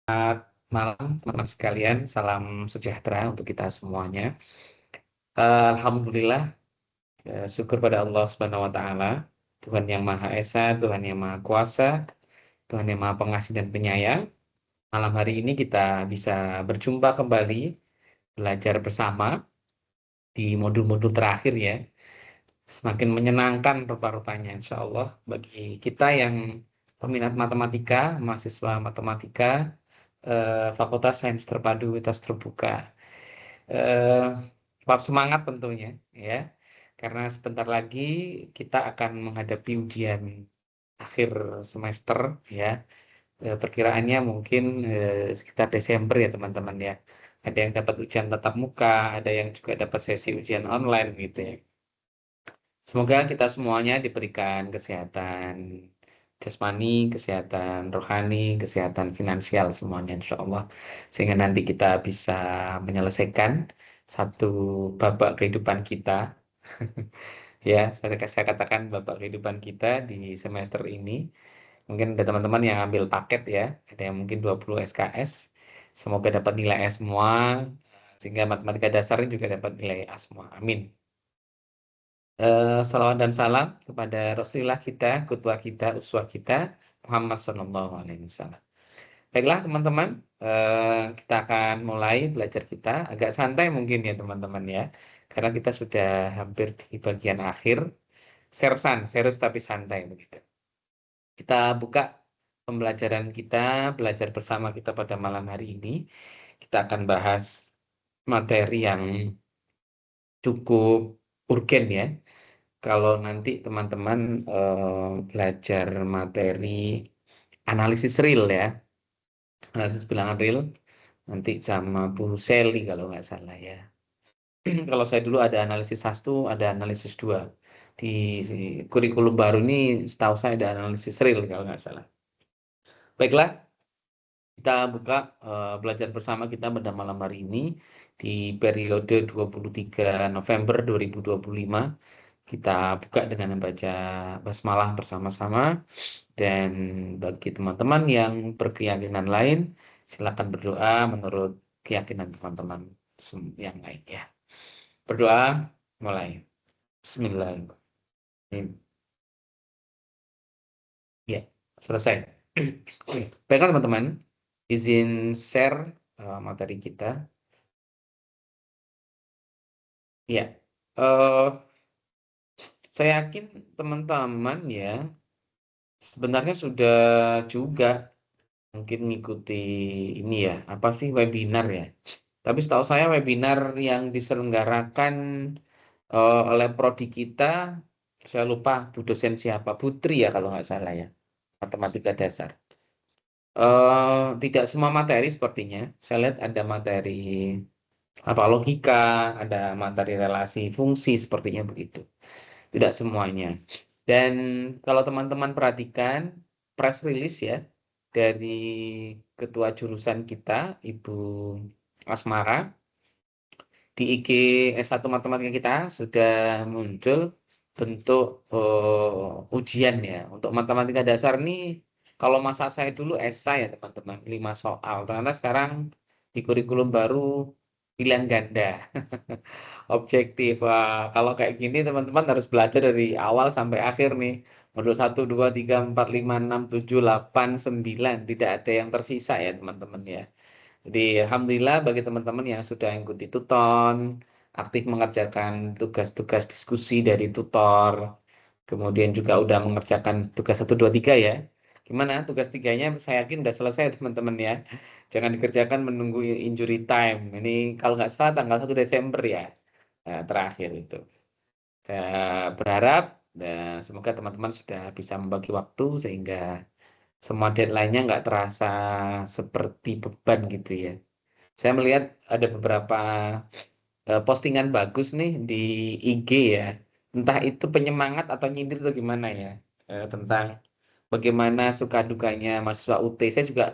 Selamat malam teman-teman sekalian, salam sejahtera untuk kita semuanya. Alhamdulillah, syukur pada Allah Subhanahu wa Ta'ala, Tuhan yang Maha Esa, Tuhan yang Maha Kuasa, Tuhan yang Maha Pengasih dan Penyayang. Malam hari ini kita bisa berjumpa kembali, belajar bersama di modul-modul terakhir ya. Semakin menyenangkan rupa-rupanya, insya Allah, bagi kita yang peminat matematika, mahasiswa matematika, Fakultas Sains Terpadu Universitas Terbuka. eh, Tetap semangat tentunya ya, karena sebentar lagi kita akan menghadapi ujian akhir semester ya. Perkiraannya mungkin sekitar Desember ya teman-teman ya. Ada yang dapat ujian tatap muka, ada yang juga dapat sesi ujian online gitu ya. Semoga kita semuanya diberikan kesehatan jasmani, kesehatan rohani, kesehatan finansial semuanya insya Allah. Sehingga nanti kita bisa menyelesaikan satu babak kehidupan kita. Ya, saya katakan babak kehidupan kita di semester ini. Mungkin ada teman-teman yang ambil paket ya, ada yang mungkin 20 SKS. Semoga dapat nilai A semua, sehingga matematika dasarnya juga dapat nilai A semua. Amin. Salawat dan salam kepada Rasulullah kita, kudwah kita, uswah kita, Muhammad Sallallahu Alaihi Wasallam. Baiklah teman-teman, kita akan mulai belajar kita agak santai mungkin ya teman-teman ya, karena kita sudah hampir di bagian akhir, serius tapi santai begitu. Kita buka pembelajaran kita, belajar bersama kita pada malam hari ini. Kita akan bahas materi yang cukup urgen ya. Kalau nanti teman-teman belajar materi analisis real ya, analisis bilangan real, nanti sama Bu Seli kalau nggak salah ya. Kalau saya dulu ada analisis 1, ada analisis 2. Di kurikulum baru ini setahu saya ada analisis real kalau nggak salah. Baiklah, kita buka belajar bersama kita pada malam hari ini di periode 23 November 2025. Kita buka dengan membaca basmalah bersama-sama. Dan bagi teman-teman yang berkeyakinan lain, silakan berdoa menurut keyakinan teman-teman yang lain ya. Berdoa mulai. Bismillahirrahmanirrahim. Ya, selesai. Baiklah teman-teman, izin share materi kita. Ya, saya yakin teman-teman ya sebenarnya sudah juga mungkin ngikuti ini ya, apa sih webinar ya. Tapi setahu saya webinar yang diselenggarakan oleh prodi kita, saya lupa Bu dosen siapa, Putri ya kalau nggak salah ya, matematika dasar. Tidak semua materi sepertinya. Saya lihat ada materi apa logika, ada materi relasi fungsi sepertinya begitu. Tidak semuanya. Dan kalau teman-teman perhatikan press release ya dari ketua jurusan kita, Ibu Asmara, di IG S1 Matematika kita sudah muncul bentuk ujian ya. Untuk matematika dasar nih, kalau masa saya dulu esai ya teman-teman, 5 soal. Ternyata sekarang di kurikulum baru pilihan ganda. Objektif. Wah, kalau kayak gini teman-teman harus belajar dari awal sampai akhir nih. Modul 1, 2, 3, 4, 5, 6, 7, 8, 9. Tidak ada yang tersisa ya teman-teman ya. Jadi alhamdulillah bagi teman-teman yang sudah ikuti tuton, aktif mengerjakan tugas-tugas diskusi dari tutor, kemudian juga udah mengerjakan tugas 1, 2, 3 ya. Gimana tugas 3-nya saya yakin udah selesai teman-teman ya. Jangan dikerjakan menunggu injury time. Ini kalau nggak salah tanggal 1 Desember ya. Nah, terakhir itu. Saya berharap dan semoga teman-teman sudah bisa membagi waktu sehingga semua deadline-nya nggak terasa seperti beban gitu ya. Saya melihat ada beberapa postingan bagus nih di IG ya. Entah itu penyemangat atau nyindir atau gimana ya. Tentang bagaimana suka dukanya mahasiswa UT. Saya juga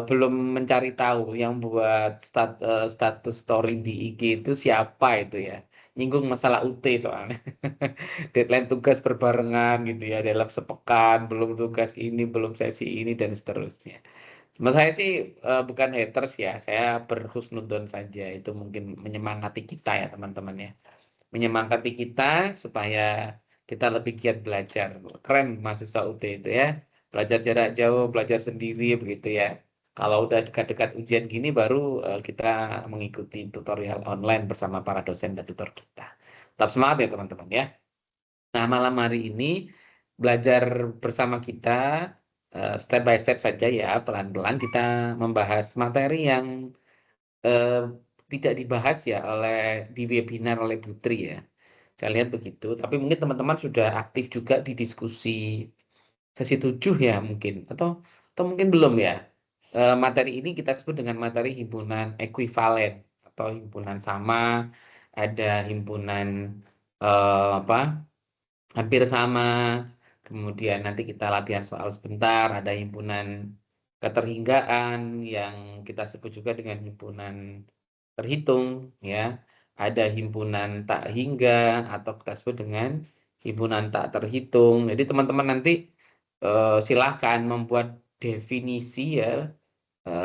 belum mencari tahu yang buat status story di IG itu siapa itu ya. Nyinggung masalah UT soalnya. Deadline tugas berbarengan gitu ya dalam sepekan, belum tugas ini, belum sesi ini dan seterusnya. Menurut saya sih bukan haters ya, saya berhusnudon saja. Itu mungkin menyemangati kita ya teman-teman ya. Menyemangati kita supaya kita lebih giat belajar. Keren mahasiswa UT itu ya. Belajar jarak jauh, belajar sendiri begitu ya. Kalau udah dekat-dekat ujian gini baru kita mengikuti tutorial online bersama para dosen dan tutor kita. Tetap semangat ya teman-teman ya. Nah, malam hari ini belajar bersama kita step by step saja ya, pelan-pelan kita membahas materi yang eh, tidak dibahas ya di webinar oleh Putri ya. Saya lihat begitu, tapi mungkin teman-teman sudah aktif juga di diskusi sesi 7 ya mungkin, atau mungkin belum ya. Materi ini kita sebut dengan materi himpunan ekuivalen atau himpunan sama, ada himpunan apa hampir sama. Kemudian nanti kita latihan soal sebentar, ada himpunan keterhinggaan yang kita sebut juga dengan himpunan terhitung ya. Ada himpunan tak hingga atau kita sebut dengan himpunan tak terhitung. Jadi teman-teman nanti silahkan membuat definisi ya,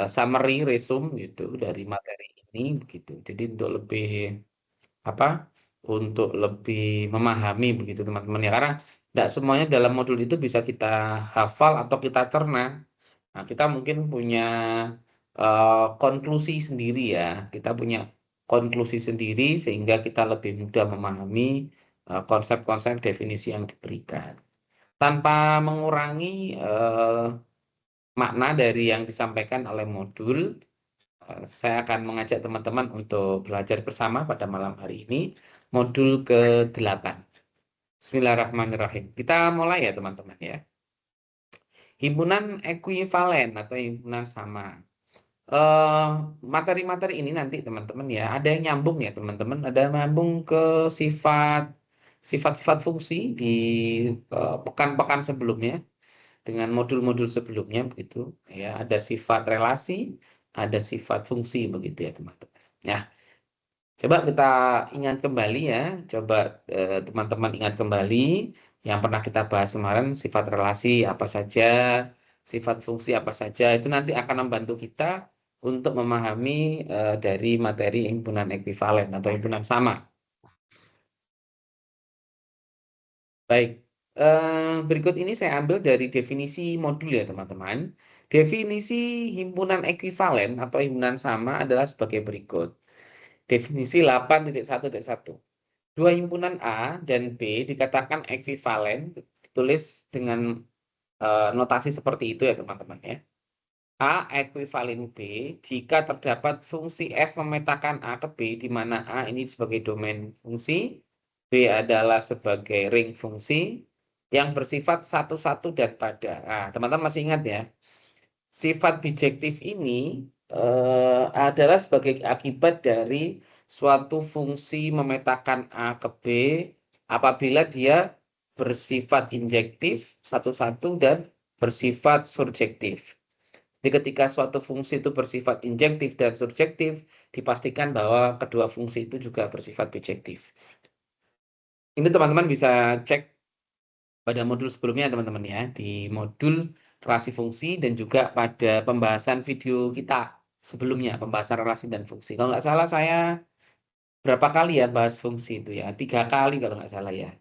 summary resume gitu dari materi ini begitu. Jadi untuk lebih apa untuk lebih memahami begitu teman-teman ya, karena tidak semuanya dalam modul itu bisa kita hafal atau kita cerna. Nah, kita mungkin punya konklusi sendiri ya, kita punya konklusi sendiri sehingga kita lebih mudah memahami konsep-konsep definisi yang diberikan tanpa mengurangi makna dari yang disampaikan oleh modul. Saya akan mengajak teman-teman untuk belajar bersama pada malam hari ini, modul ke-8. Bismillahirrahmanirrahim. Kita mulai ya teman-teman ya. Himpunan ekuivalen atau himpunan sama. Eh, Materi-materi ini nanti teman-teman ya, ada yang nyambung ya teman-teman, ada yang nyambung ke sifat-sifat fungsi di pekan-pekan sebelumnya dengan modul-modul sebelumnya begitu ya, ada sifat relasi, ada sifat fungsi begitu ya teman-teman. Ya, coba kita ingat kembali ya, coba teman-teman ingat kembali yang pernah kita bahas kemarin, sifat relasi apa saja, sifat fungsi apa saja, itu nanti akan membantu kita untuk memahami dari materi himpunan ekuivalen atau himpunan sama. Baik, berikut ini saya ambil dari definisi modul ya teman-teman. Definisi himpunan ekuivalen atau himpunan sama adalah sebagai berikut. Definisi 8.1.1. Dua himpunan A dan B dikatakan ekuivalen, ditulis dengan notasi seperti itu ya teman-teman ya. A ekuivalen B jika terdapat fungsi F memetakan A ke B, di mana A ini sebagai domain fungsi, B adalah sebagai ring fungsi yang bersifat satu-satu dan pada. Nah, teman-teman masih ingat ya, sifat bijektif ini adalah sebagai akibat dari suatu fungsi memetakan A ke B apabila dia bersifat injektif satu-satu dan bersifat surjektif. Jadi ketika suatu fungsi itu bersifat injektif dan surjektif, dipastikan bahwa kedua fungsi itu juga bersifat bijektif. Ini teman-teman bisa cek pada modul sebelumnya teman-teman ya, di modul relasi fungsi dan juga pada pembahasan video kita sebelumnya, pembahasan relasi dan fungsi. Kalau nggak salah saya berapa kali ya bahas fungsi itu ya, 3 kali kalau nggak salah ya.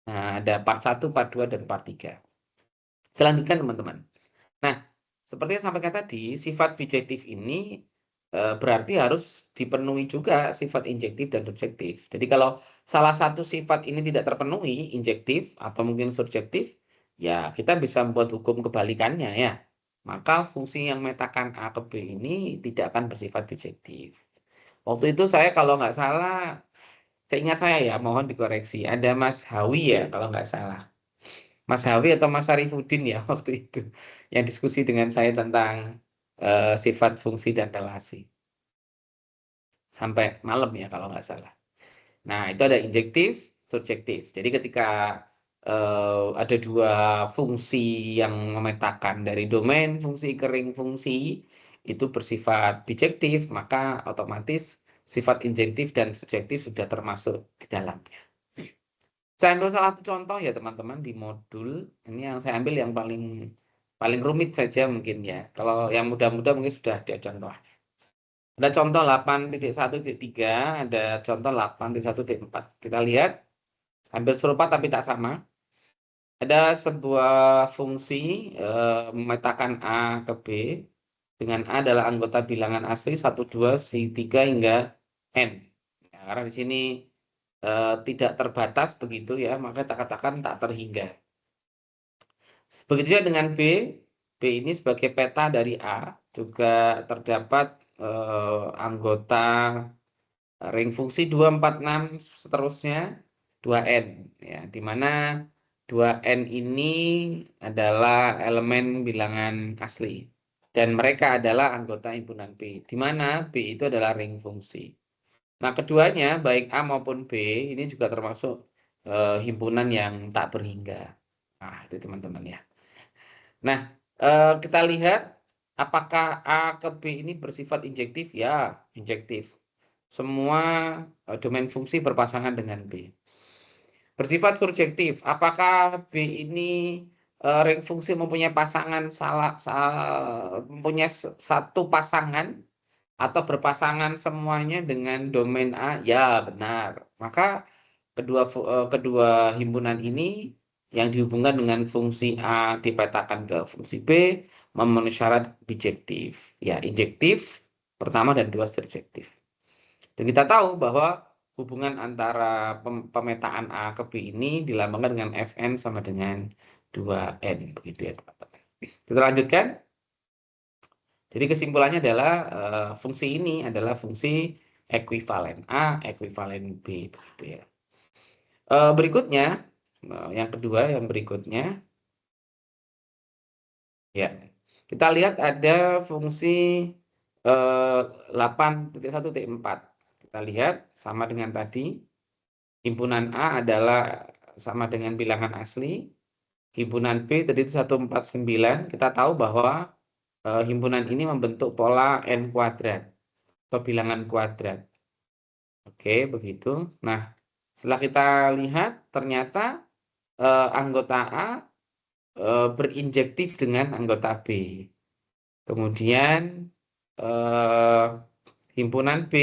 Nah, ada part 1, part 2, dan part 3. Selanjutkan teman-teman. Nah, seperti yang sampaikan tadi, sifat bijektif ini berarti harus dipenuhi juga sifat injektif dan subjektif. Jadi kalau salah satu sifat ini tidak terpenuhi, injektif atau mungkin subjektif, ya kita bisa membuat hukum kebalikannya ya. Maka fungsi yang memetakan A ke B ini tidak akan bersifat bijektif. Waktu itu saya kalau nggak salah, seingat saya ya, mohon dikoreksi, ada Mas Hawi ya kalau nggak salah. Mas Hawi atau Mas Sarifudin ya waktu itu yang diskusi dengan saya tentang sifat fungsi dan relasi sampai malam ya kalau nggak salah. Nah, itu ada injektif, subjektif. Jadi ketika ada dua fungsi yang memetakan dari domain fungsi ke ring fungsi itu bersifat bijektif, maka otomatis sifat injektif dan subjektif sudah termasuk di dalamnya. Saya ambil salah satu contoh ya teman-teman di modul ini, yang saya ambil yang paling paling rumit saja mungkin ya. Kalau yang mudah-mudah mungkin sudah ada contoh. Ada contoh 8.1.3, ada contoh 8.1.4. Kita lihat hampir serupa tapi tak sama. Ada sebuah fungsi memetakan A ke B dengan A adalah anggota bilangan asli 1, 2, 3 hingga N. Ya, karena di sini tidak terbatas begitu ya, maka kita katakan tak terhingga. Begitu juga dengan B. B ini sebagai peta dari A juga terdapat anggota ring fungsi 2, 4, 6 seterusnya 2N ya, di mana 2N ini adalah elemen bilangan asli dan mereka adalah anggota himpunan B, di mana B itu adalah ring fungsi. Nah, keduanya baik A maupun B ini juga termasuk himpunan yang tak berhingga. Nah, itu teman-teman ya. Nah, kita lihat apakah A ke B ini bersifat injektif? Ya, injektif. Semua domain fungsi berpasangan dengan B. Bersifat surjektif. Apakah B ini ring fungsi mempunyai pasangan mempunyai satu pasangan atau berpasangan semuanya dengan domain A? Ya, benar. Maka kedua himpunan ini yang dihubungkan dengan fungsi A dipetakan ke fungsi B memenuhi syarat bijektif. Ya, injektif pertama dan dua surjektif. Dan kita tahu bahwa hubungan antara pemetaan A ke B ini dilambangkan dengan Fn sama dengan 2N. Begitu ya teman-teman. Kita lanjutkan. Jadi kesimpulannya adalah fungsi ini adalah fungsi ekuivalen A, ekuivalen B. Begitu ya. Berikutnya, yang kedua, yang berikutnya. Ya, kita lihat ada fungsi 8.1.4. Kita lihat sama dengan tadi. Himpunan A adalah sama dengan bilangan asli. Himpunan B tadi itu 149. Kita tahu bahwa himpunan ini membentuk pola N kuadrat atau bilangan kuadrat. Oke, begitu. Nah, setelah kita lihat ternyata anggota A berinjektif dengan anggota B. Kemudian himpunan B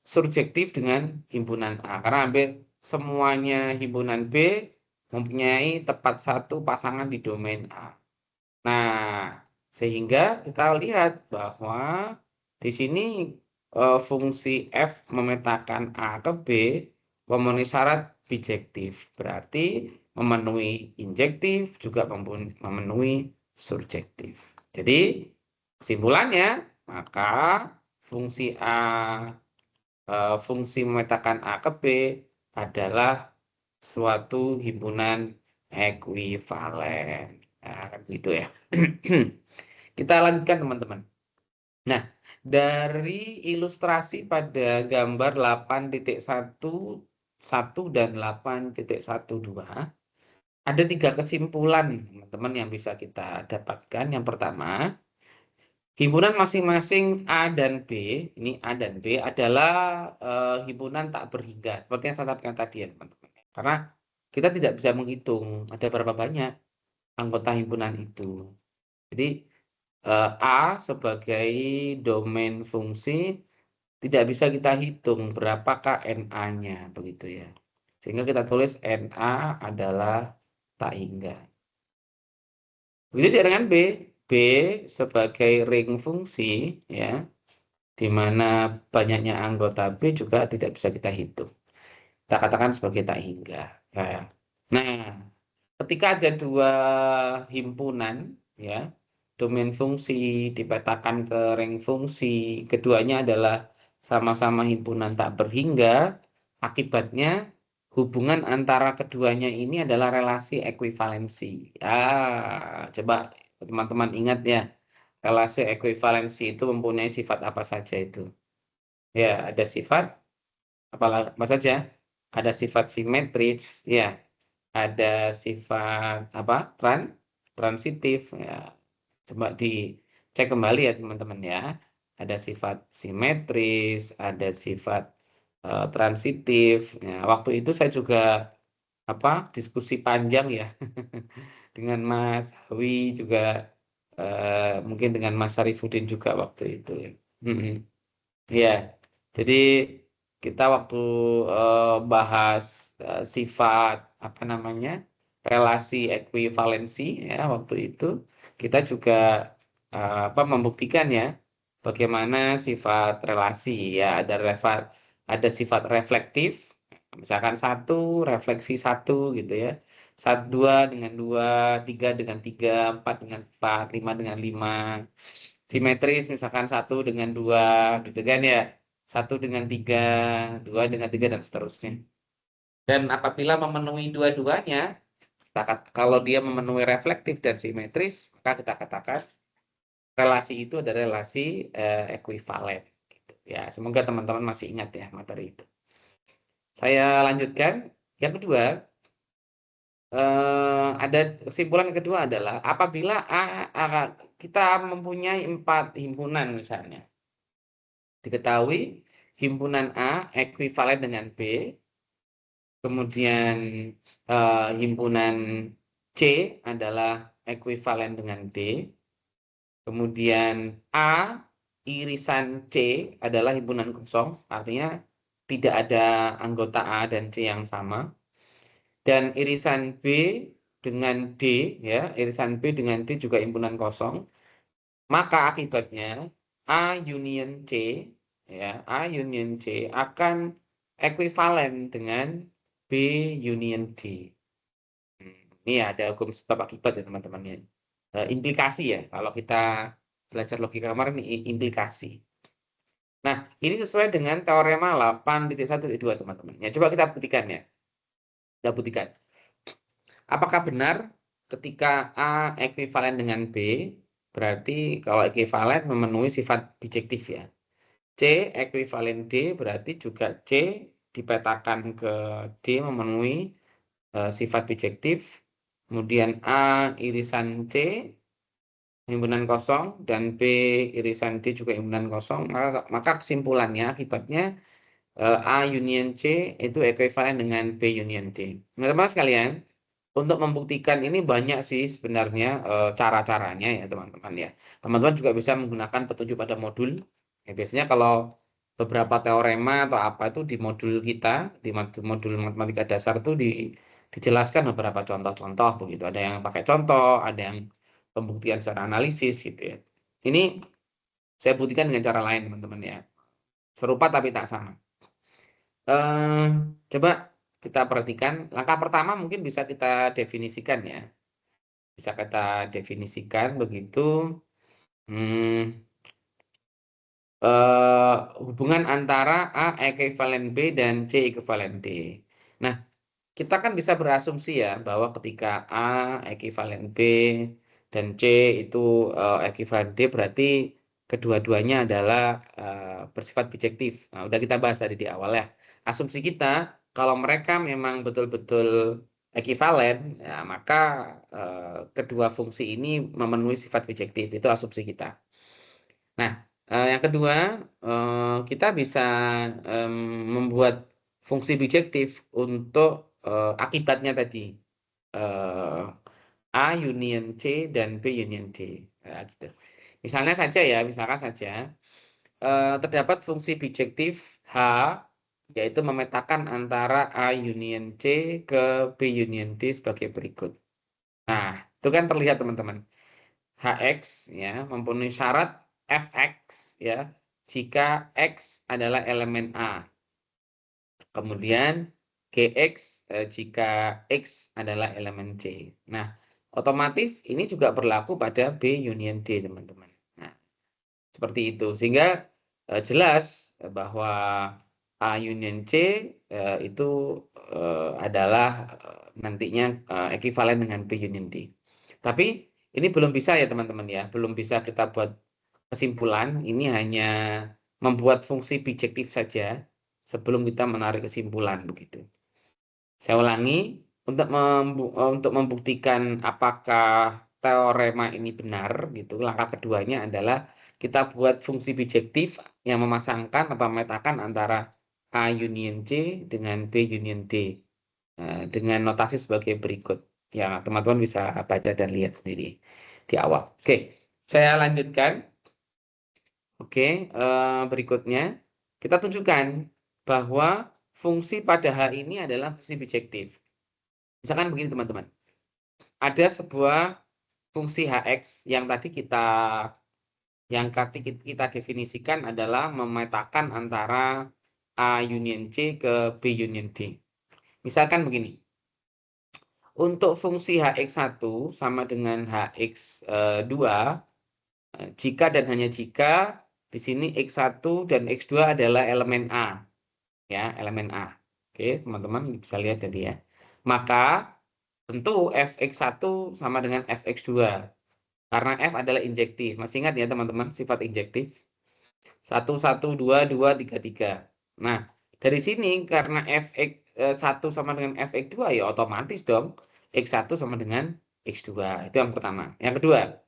surjektif dengan himpunan A. Karena hampir semuanya himpunan B mempunyai tepat satu pasangan di domain A. Nah, sehingga kita lihat bahwa di sini fungsi F memetakan A ke B memenuhi syarat bijektif. Berarti memenuhi injektif juga memenuhi surjektif. Jadi kesimpulannya, maka fungsi A, fungsi memetakan A ke B adalah suatu himpunan ekuivalen. Nah, gitu ya. Kita lanjutkan teman-teman. Nah, dari ilustrasi pada gambar 8.1.1 dan 8.1.2, ada 3 kesimpulan teman-teman yang bisa kita dapatkan. Yang pertama, himpunan masing-masing A dan B, ini A dan B adalah himpunan tak berhingga. Seperti yang saya katakan tadi ya teman-teman. Karena kita tidak bisa menghitung ada berapa banyak anggota himpunan itu. Jadi A sebagai domain fungsi tidak bisa kita hitung berapakah NA-nya begitu ya. Sehingga kita tulis NA adalah tak hingga. Begitu juga dengan B. B sebagai ring fungsi ya, di mana banyaknya anggota B juga tidak bisa kita hitung. Kita katakan sebagai tak hingga. Nah, ketika ada dua himpunan ya, domain fungsi dipetakan ke ring fungsi, keduanya adalah sama-sama himpunan tak berhingga, akibatnya hubungan antara keduanya ini adalah relasi ekuivalensi. Coba teman-teman ingat ya, relasi ekuivalensi itu mempunyai sifat apa saja itu? Ya, ada sifat apa saja? Ada sifat simetris, ya. Ada sifat apa? Transitif, ya. Coba dicek kembali ya teman-teman ya. Ada sifat simetris, ada sifat transitif. Ya, waktu itu saya juga diskusi panjang ya dengan Mas Hawi juga mungkin dengan Mas Syarifuddin juga waktu itu ya. Ya, jadi kita waktu bahas sifat apa namanya relasi ekuivalensi ya waktu itu kita juga membuktikan ya bagaimana sifat relasi ya ada sifat reflektif misalkan satu refleksi satu gitu ya satu dua dengan dua tiga dengan tiga empat dengan empat lima dengan lima simetris misalkan satu dengan dua gitu kan ya satu dengan tiga dua dengan tiga dan seterusnya dan apabila memenuhi dua-duanya kalau dia memenuhi reflektif dan simetris maka kita katakan relasi itu adalah relasi ekuivalen gitu. Ya semoga teman-teman masih ingat ya materi itu saya lanjutkan yang kedua ada kesimpulan yang kedua adalah apabila kita mempunyai 4 himpunan misalnya diketahui himpunan A ekuivalen dengan B, kemudian himpunan C adalah ekuivalen dengan D, kemudian A irisan C adalah himpunan kosong, artinya tidak ada anggota A dan C yang sama, dan irisan B dengan D, ya irisan B dengan D juga himpunan kosong, maka akibatnya A union C ya A union C akan ekuivalen dengan B union D. Ini ada hukum sebab akibat ya teman-teman ya. Implikasi ya kalau kita belajar logika kemarin ini implikasi. Nah, ini sesuai dengan teorema 8.1.2 teman-teman. Ya, coba kita buktikan ya. Kita buktikan. Apakah benar ketika A ekuivalen dengan B, berarti kalau ekuivalen memenuhi sifat bijektif ya. C ekuivalen D berarti juga C dipetakan ke D memenuhi sifat bijektif. Kemudian A irisan C himpunan kosong dan B irisan D juga himpunan kosong. Maka kesimpulannya akibatnya A union C itu ekuivalen dengan B union D. Teman-teman sekalian, untuk membuktikan ini banyak sih sebenarnya cara-caranya ya teman-teman ya. Teman-teman juga bisa menggunakan petunjuk pada modul. Ya, biasanya kalau beberapa teorema atau apa itu di modul kita, di modul matematika dasar itu dijelaskan beberapa contoh-contoh begitu. Ada yang pakai contoh, ada yang pembuktian secara analisis gitu ya. Ini saya buktikan dengan cara lain teman-teman ya. Serupa tapi tak sama. Coba kita perhatikan. Langkah pertama mungkin bisa kita definisikan ya. Bisa kita definisikan begitu hubungan antara A ekuivalen B dan C ekuivalen D. Nah, kita kan bisa berasumsi ya bahwa ketika A ekuivalen B dan C itu ekuivalen D berarti kedua-duanya adalah bersifat bijektif. Nah, udah kita bahas tadi di awal ya. Asumsi kita kalau mereka memang betul-betul ekuivalen, ya, maka kedua fungsi ini memenuhi sifat bijektif. Itu asumsi kita. Nah, yang kedua, kita bisa membuat fungsi bijektif untuk akibatnya tadi. A union C dan B union D. Nah, gitu. Misalnya saja ya, misalkan saja terdapat fungsi bijektif H yaitu memetakan antara A union C ke B union D sebagai berikut. Nah, itu kan terlihat teman-teman. Hx ya mempunyai syarat Fx ya jika X adalah elemen A. Kemudian Gx jika X adalah elemen C. Nah, otomatis ini juga berlaku pada B union D, teman-teman. Nah, seperti itu. Sehingga jelas bahwa A union C itu adalah nantinya ekuivalen dengan B union D. Tapi ini belum bisa ya teman-teman ya. Belum bisa kita buat kesimpulan. Ini hanya membuat fungsi bijektif saja sebelum kita menarik kesimpulan begitu. Saya ulangi, untuk membuktikan apakah teorema ini benar gitu. Langkah keduanya adalah kita buat fungsi bijektif yang memasangkan atau memetakan antara A union C dengan B union D dengan notasi sebagai berikut. Ya, teman-teman bisa baca dan lihat sendiri di awal. Oke. Saya lanjutkan. Oke, berikutnya kita tunjukkan bahwa fungsi pada H ini adalah fungsi bijektif. Misalkan begini teman-teman, ada sebuah fungsi Hx yang tadi kita definisikan adalah memetakan antara A union C ke B union D. Misalkan begini, untuk fungsi Hx1 sama dengan Hx2, jika dan hanya jika di sini X1 dan X2 adalah elemen A, ya, elemen A. Oke, teman-teman bisa lihat tadi ya. Maka tentu Fx1 sama dengan Fx2. Karena F adalah injektif. Masih ingat ya teman-teman sifat injektif? 1, 1, 2, 2, 3, 3. Nah, dari sini karena Fx1 sama dengan Fx2 ya otomatis dong X1 sama dengan X2. Itu yang pertama. Yang kedua,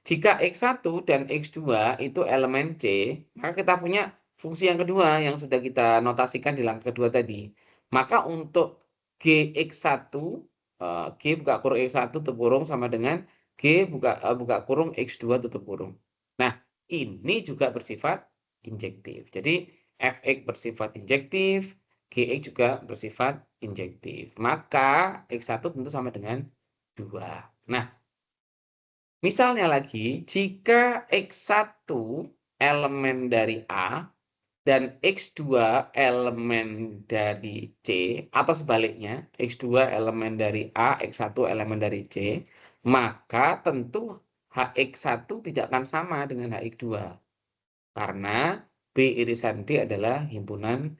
jika X1 dan X2 itu elemen C, maka kita punya fungsi yang kedua yang sudah kita notasikan di langkah kedua tadi. Maka untuk Gx1, G buka kurung X1 tutup kurung sama dengan G buka kurung X2 tutup kurung. Nah, ini juga bersifat injektif. Jadi, Fx bersifat injektif, Gx juga bersifat injektif. Maka X1 tentu sama dengan 2. Nah, misalnya lagi, jika X1 elemen dari A dan X2 elemen dari C, atau sebaliknya, X2 elemen dari A, X1 elemen dari C, maka tentu Hx1 tidak akan sama dengan Hx2. Karena B irisan D adalah himpunan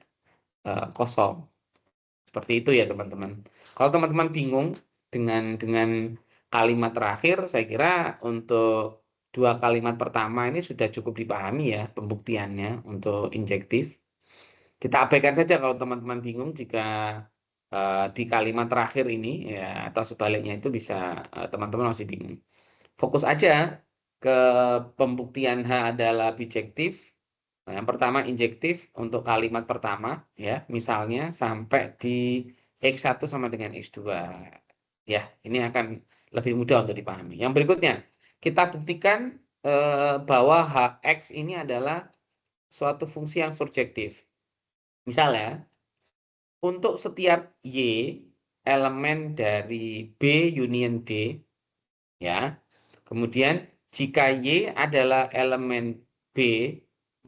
kosong. Seperti itu ya teman-teman. Kalau teman-teman bingung dengan kalimat terakhir, saya kira untuk dua kalimat pertama ini sudah cukup dipahami ya pembuktiannya untuk injektif. Kita abaikan saja kalau teman-teman bingung jika di kalimat terakhir ini ya atau sebaliknya itu bisa teman-teman masih bingung. Fokus aja ke pembuktian H adalah bijektif. Nah, yang pertama injektif untuk kalimat pertama ya, misalnya sampai di X1 sama dengan X2. Ya, ini akan lebih mudah untuk dipahami. Yang berikutnya, kita buktikan bahwa Hx ini adalah suatu fungsi yang surjektif. Misalnya, untuk setiap Y elemen dari B union D, ya, kemudian jika Y adalah elemen B,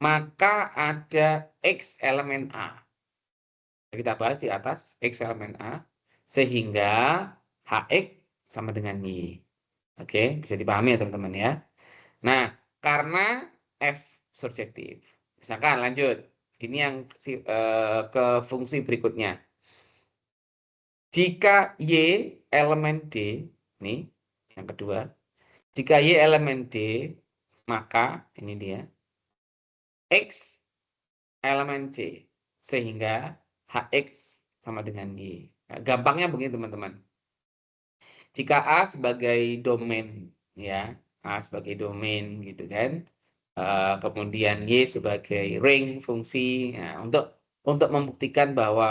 maka ada X elemen A. Kita bahas di atas X elemen A, sehingga HX sama dengan Y. Oke, bisa dipahami ya teman-teman ya. Nah, karena F surjektif. Misalkan lanjut, ini yang ke fungsi berikutnya. Jika Y elemen D, nih yang kedua, jika Y elemen D, maka ini dia, X elemen C. Sehingga HX sama dengan Y. Nah, gampangnya begini teman-teman. Jika A sebagai domain, ya, A sebagai domain gitu kan, kemudian Y sebagai ring fungsi. Nah, untuk membuktikan bahwa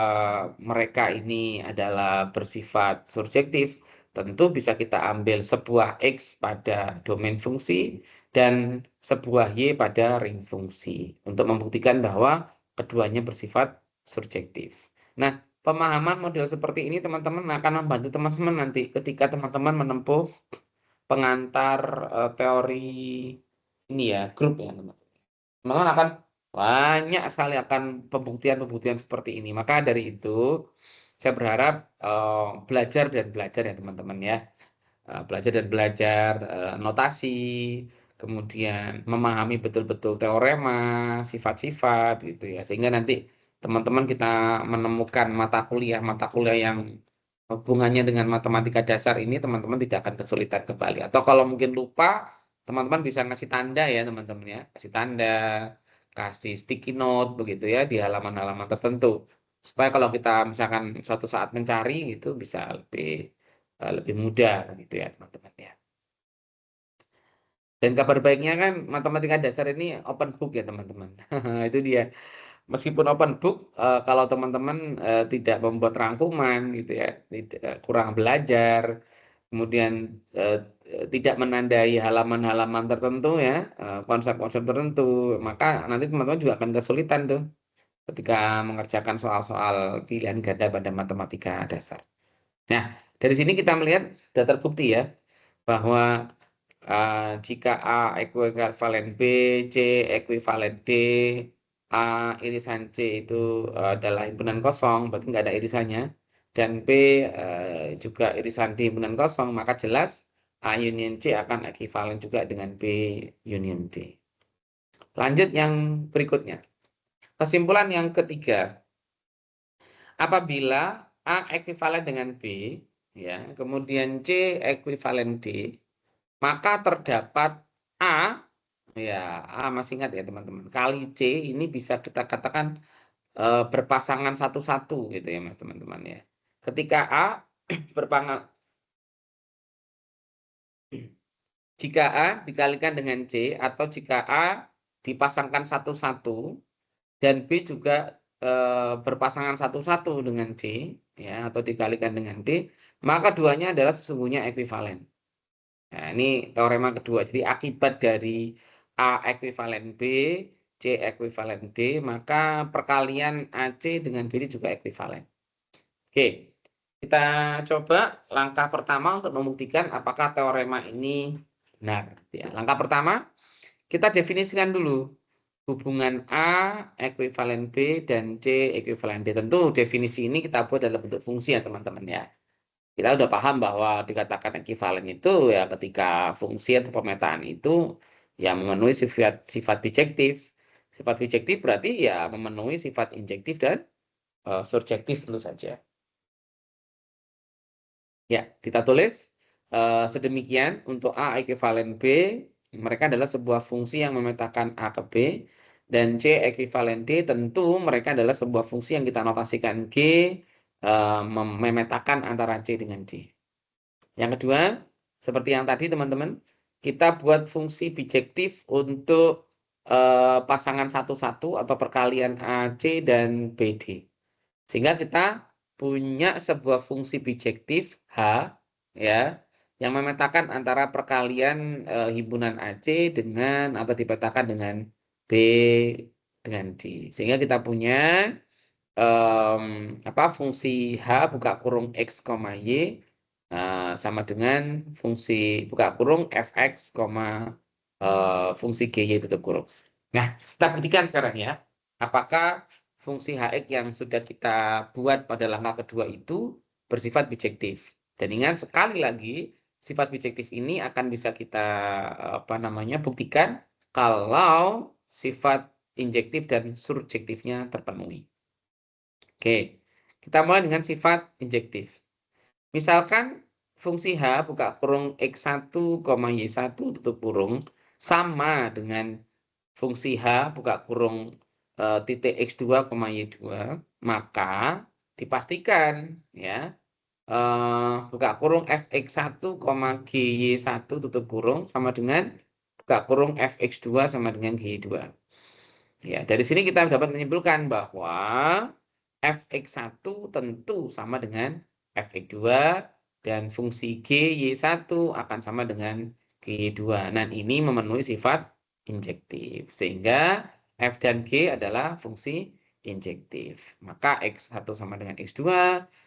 mereka ini adalah bersifat surjektif, tentu bisa kita ambil sebuah X pada domain fungsi dan sebuah Y pada ring fungsi untuk membuktikan bahwa keduanya bersifat surjektif. Nah, pemahaman model seperti ini teman-teman akan membantu teman-teman nanti ketika teman-teman menempuh pengantar teori ini ya, grup ya teman-teman. Teman-teman akan banyak sekali akan pembuktian-pembuktian seperti ini. Maka dari itu saya berharap belajar dan belajar ya teman-teman ya. Belajar dan belajar notasi, kemudian memahami betul-betul teorema, sifat-sifat gitu ya. Sehingga nanti teman-teman kita menemukan mata kuliah yang hubungannya dengan matematika dasar ini teman-teman tidak akan kesulitan kembali. Atau kalau mungkin lupa, teman-teman bisa ngasih tanda ya teman-teman ya. Kasih tanda, kasih sticky note begitu ya di halaman-halaman tertentu. Supaya kalau kita misalkan suatu saat mencari itu bisa lebih mudah gitu ya teman-teman ya. Dan kabar baiknya kan matematika dasar ini open book ya teman-teman. Itu dia. Meskipun open book, kalau teman-teman tidak membuat rangkuman gitu ya, kurang belajar, kemudian tidak menandai halaman-halaman tertentu ya, konsep-konsep tertentu, maka nanti teman-teman juga akan kesulitan tuh ketika mengerjakan soal-soal pilihan ganda pada matematika dasar. Nah, dari sini kita melihat sudah terbukti ya bahwa jika A ekuivalen B, C ekuivalen D, A irisan C itu adalah himpunan kosong, berarti nggak ada irisannya, dan B juga irisan D himpunan kosong, maka jelas A union C akan ekuivalen juga dengan B union D. Lanjut yang berikutnya. Kesimpulan yang ketiga, apabila A ekuivalen dengan B, ya, kemudian C ekuivalen D, maka terdapat A, ya A masih ingat ya teman-teman, kali C ini bisa kita katakan berpasangan satu-satu gitu ya mas teman-teman ya. Ketika A berpasangan, jika A dikalikan dengan C atau jika A dipasangkan satu-satu dan B juga berpasangan satu-satu dengan D ya atau dikalikan dengan D, maka keduanya adalah sesungguhnya ekuivalen. Nah, ini teorema kedua. Jadi akibat dari A ekuivalen B, C ekuivalen D, maka perkalian AC dengan B juga ekuivalen. Oke, kita coba langkah pertama untuk membuktikan apakah teorema ini benar. Ya, langkah pertama, kita definisikan dulu hubungan A ekuivalen B dan C ekuivalen D. Tentu definisi ini kita buat dalam bentuk fungsi ya teman-teman ya. Kita udah paham bahwa dikatakan ekuivalen itu ya ketika fungsi atau pemetaan itu ya memenuhi sifat bijektif. Sifat bijektif berarti ya memenuhi sifat injektif dan surjektif tentu saja. Ya, kita tulis sedemikian untuk A ekuivalen B, mereka adalah sebuah fungsi yang memetakan A ke B, dan C ekuivalen D tentu mereka adalah sebuah fungsi yang kita notasikan G memetakan antara C dengan D. Yang kedua, seperti yang tadi teman-teman, kita buat fungsi bijektif untuk pasangan satu-satu atau perkalian AC dan BD. Sehingga kita punya sebuah fungsi bijektif H ya yang memetakan antara perkalian himpunan AC dengan atau dipetakan dengan B dengan D. Sehingga kita punya fungsi H buka kurung X, Y sama dengan fungsi buka kurung fx, fungsi GY tutup kurung. Nah, kita buktikan sekarang ya, apakah fungsi Hx yang sudah kita buat pada langkah kedua itu bersifat bijektif. Dan ingat sekali lagi, sifat bijektif ini akan bisa kita buktikan kalau sifat injektif dan surjektifnya terpenuhi. Oke, kita mulai dengan sifat injektif. Misalkan fungsi H buka kurung X1, Y1 tutup kurung sama dengan fungsi H buka kurung titik X2, Y2, maka dipastikan ya buka kurung Fx1, Gy1 tutup kurung sama dengan buka kurung Fx2 sama dengan Gy2. Ya, dari sini kita dapat menyimpulkan bahwa Fx1 tentu sama dengan Fx2 dan fungsi Gy1 akan sama dengan Gy2. Nah, ini memenuhi sifat injektif. Sehingga F dan G adalah fungsi injektif. Maka X1 sama dengan X2,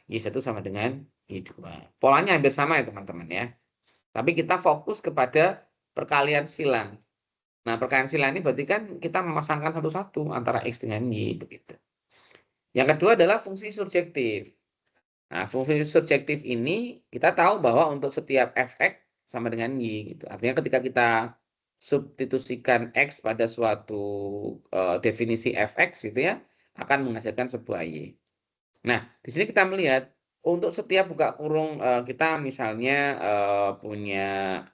Y1 sama dengan Y2. Polanya hampir sama ya teman-teman ya. Tapi kita fokus kepada perkalian silang. Nah, perkalian silang ini berarti kan kita memasangkan satu-satu antara X dengan Y begitu. Yang kedua adalah fungsi surjektif. Nah, fungsi surjektif ini kita tahu bahwa untuk setiap fx sama dengan y gitu. Artinya ketika kita substitusikan x pada suatu definisi fx gitu ya, akan menghasilkan sebuah y. Nah, di sini kita melihat untuk setiap buka kurung kita misalnya punya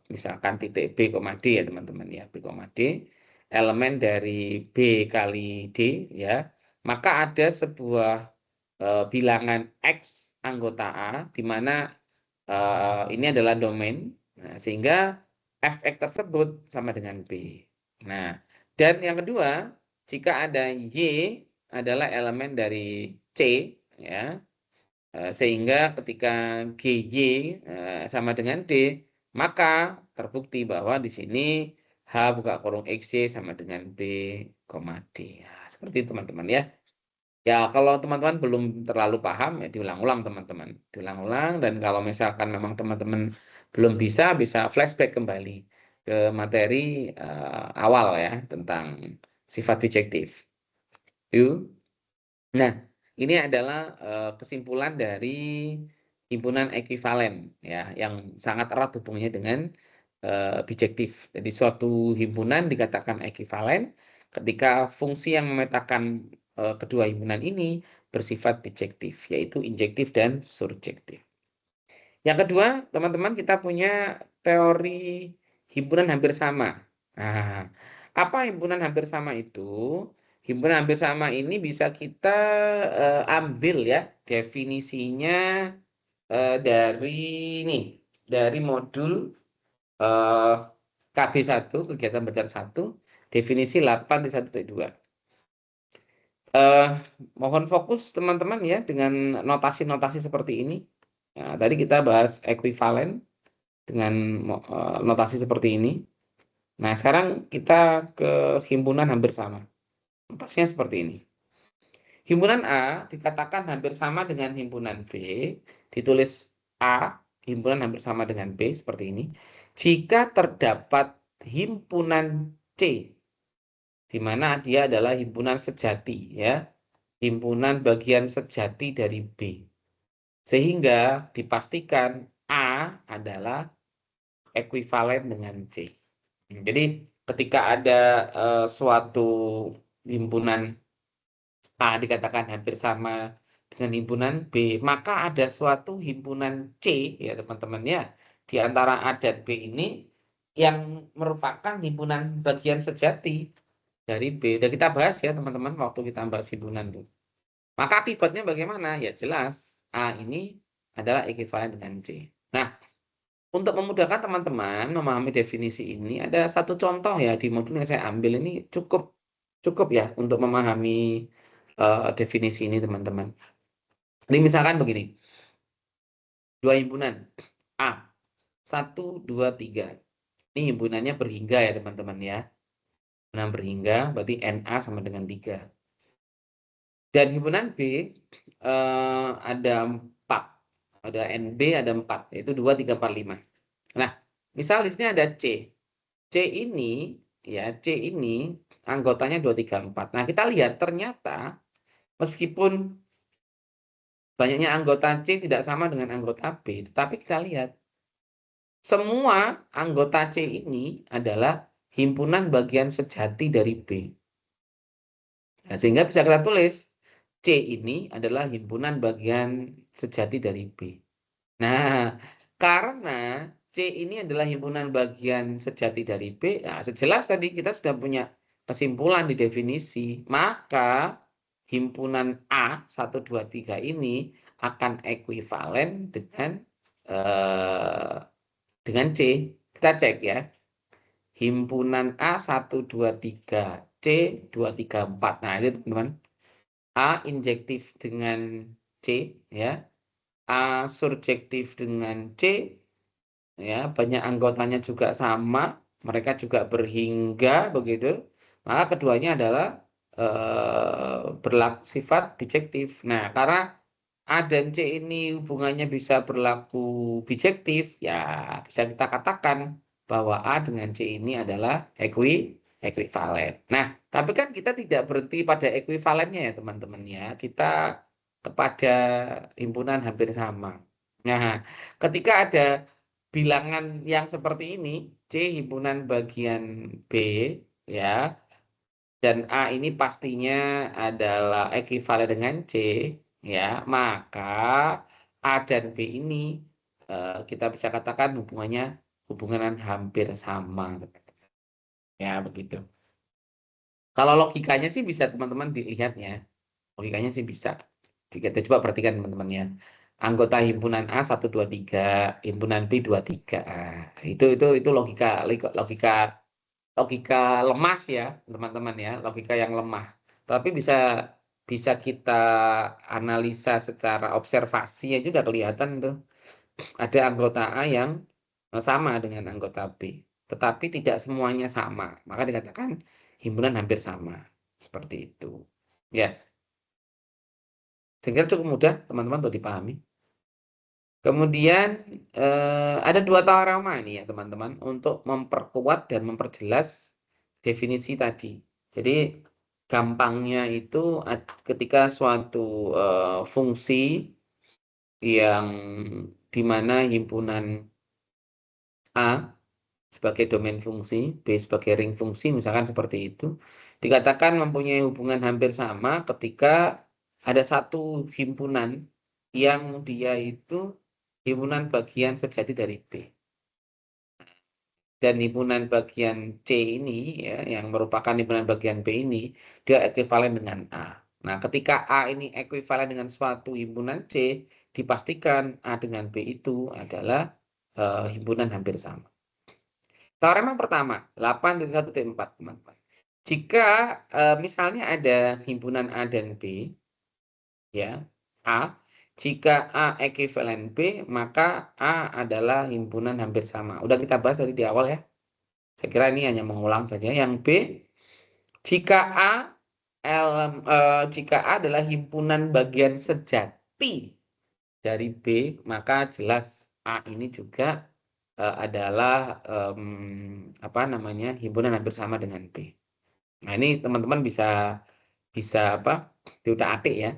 misalkan titik B, D ya teman-teman ya, B, D, elemen dari B kali D ya, maka ada sebuah bilangan X anggota A, di mana ini adalah domain, nah, sehingga fx tersebut sama dengan B. Nah, dan yang kedua, jika ada Y adalah elemen dari C, ya, sehingga ketika GY sama dengan D, Maka terbukti bahwa di sini H buka kurung XY sama dengan B, D. Nah, seperti itu teman-teman ya. Ya, kalau teman-teman belum terlalu paham, ya diulang-ulang teman-teman. Diulang-ulang, dan kalau misalkan memang teman-teman belum bisa flashback kembali ke materi awal ya, tentang sifat bijektif. Yuk. Nah, ini adalah kesimpulan dari himpunan ekuivalen ya, yang sangat erat hubungannya dengan bijektif. Jadi suatu himpunan dikatakan ekuivalen ketika fungsi yang memetakan kedua himpunan ini bersifat bijektif, yaitu injektif dan surjektif. Yang kedua, teman-teman, kita punya teori himpunan hampir sama. Nah, apa himpunan hampir sama itu? Himpunan hampir sama ini bisa kita ambil ya definisinya dari ini, dari modul eh, KB1, kegiatan belajar 1, definisi 8 di 1.2. Mohon fokus teman-teman ya dengan notasi-notasi seperti ini. Nah, tadi kita bahas ekuivalen dengan notasi seperti ini. Nah, sekarang kita ke himpunan hampir sama. Notasinya seperti ini. Himpunan A dikatakan hampir sama dengan himpunan B, ditulis A, himpunan hampir sama dengan B, seperti ini. Jika terdapat himpunan C, di mana dia adalah himpunan sejati, ya, himpunan bagian sejati dari B. Sehingga dipastikan A adalah ekuivalen dengan C. Jadi ketika ada suatu himpunan A dikatakan hampir sama dengan himpunan B, maka ada suatu himpunan C ya teman-teman ya, di antara A dan B ini yang merupakan himpunan bagian sejati dari B. Udah kita bahas ya teman-teman waktu kita bahas himpunan itu. Maka akibatnya bagaimana? Ya jelas, A ini adalah ekuivalen dengan C. Nah, untuk memudahkan teman-teman memahami definisi ini, ada satu contoh ya di modul yang saya ambil ini cukup ya untuk memahami definisi ini teman-teman. Ini misalkan begini, dua himpunan A, 1, 2, 3. Ini himpunannya berhingga ya teman-teman ya. Himpunan berhingga berarti NA sama dengan 3. Dan himpunan B ada 4. Ada NB ada 4, yaitu 2, 3, 4, 5. Nah, misal di sini ada C. C ini anggotanya 2, 3, 4. Nah, kita lihat ternyata meskipun banyaknya anggota C tidak sama dengan anggota B, tetapi kita lihat semua anggota C ini adalah himpunan bagian sejati dari B. Nah, sehingga bisa kita tulis C ini adalah himpunan bagian sejati dari B. Nah, karena C ini adalah himpunan bagian sejati dari B, nah sejelas tadi kita sudah punya kesimpulan di definisi, maka himpunan A 1, 2, 3 ini akan ekuivalen dengan C. Kita cek ya. Himpunan A 1, 2, 3, C 2, 3, 4. Nah, ini teman-teman. A injektif dengan C ya. A surjektif dengan C ya, banyak anggotanya juga sama, mereka juga berhingga begitu. Maka keduanya adalah berlaku sifat bijektif. Nah, karena A dan C ini hubungannya bisa berlaku bijektif, ya bisa kita katakan bahwa A dengan C ini adalah ekuivalen. Nah, tapi kan kita tidak berhenti pada ekuivalennya ya teman-teman ya. Kita kepada himpunan hampir sama. Nah, ketika ada bilangan yang seperti ini, C himpunan bagian B ya, dan A ini pastinya adalah ekuivalen dengan C ya, maka A dan B ini kita bisa katakan hubungan hampir sama ya begitu. Kalau logikanya sih bisa teman-teman dilihatnya, logikanya sih bisa. Kita coba perhatikan teman-teman ya. Anggota himpunan A 1, 2, 3, himpunan B 2, 3. Itu logika lemah ya teman-teman ya, logika yang lemah. Tapi bisa bisa kita analisa secara observasi ya juga kelihatan tuh. Ada anggota A yang sama dengan anggota B. Tetapi tidak semuanya sama. Maka dikatakan himpunan hampir sama. Seperti itu. Ya, sehingga cukup mudah teman-teman untuk dipahami. Kemudian ada dua teorema ini ya teman-teman untuk memperkuat dan memperjelas definisi tadi. Jadi gampangnya itu ketika suatu fungsi yang dimana himpunan A sebagai domain fungsi, B sebagai ring fungsi, misalkan seperti itu, dikatakan mempunyai hubungan hampir sama ketika ada satu himpunan yang dia itu himpunan bagian sejati dari B. Dan himpunan bagian C ini, ya, yang merupakan himpunan bagian B ini, dia ekuivalen dengan A. Nah, ketika A ini ekuivalen dengan suatu himpunan C, dipastikan A dengan B itu adalah himpunan hampir sama. Teorema pertama, 8.1.4, teman-teman. Jika misalnya ada himpunan A dan B, ya, A, jika A ekuivalen B, maka A adalah himpunan hampir sama. Udah kita bahas tadi di awal ya. Saya kira ini hanya mengulang saja. Yang B, jika jika A adalah himpunan bagian sejati dari B, maka jelas A ini juga adalah apa namanya himpunan hampir sama dengan B. Nah ini teman-teman bisa apa diutak-atik ya,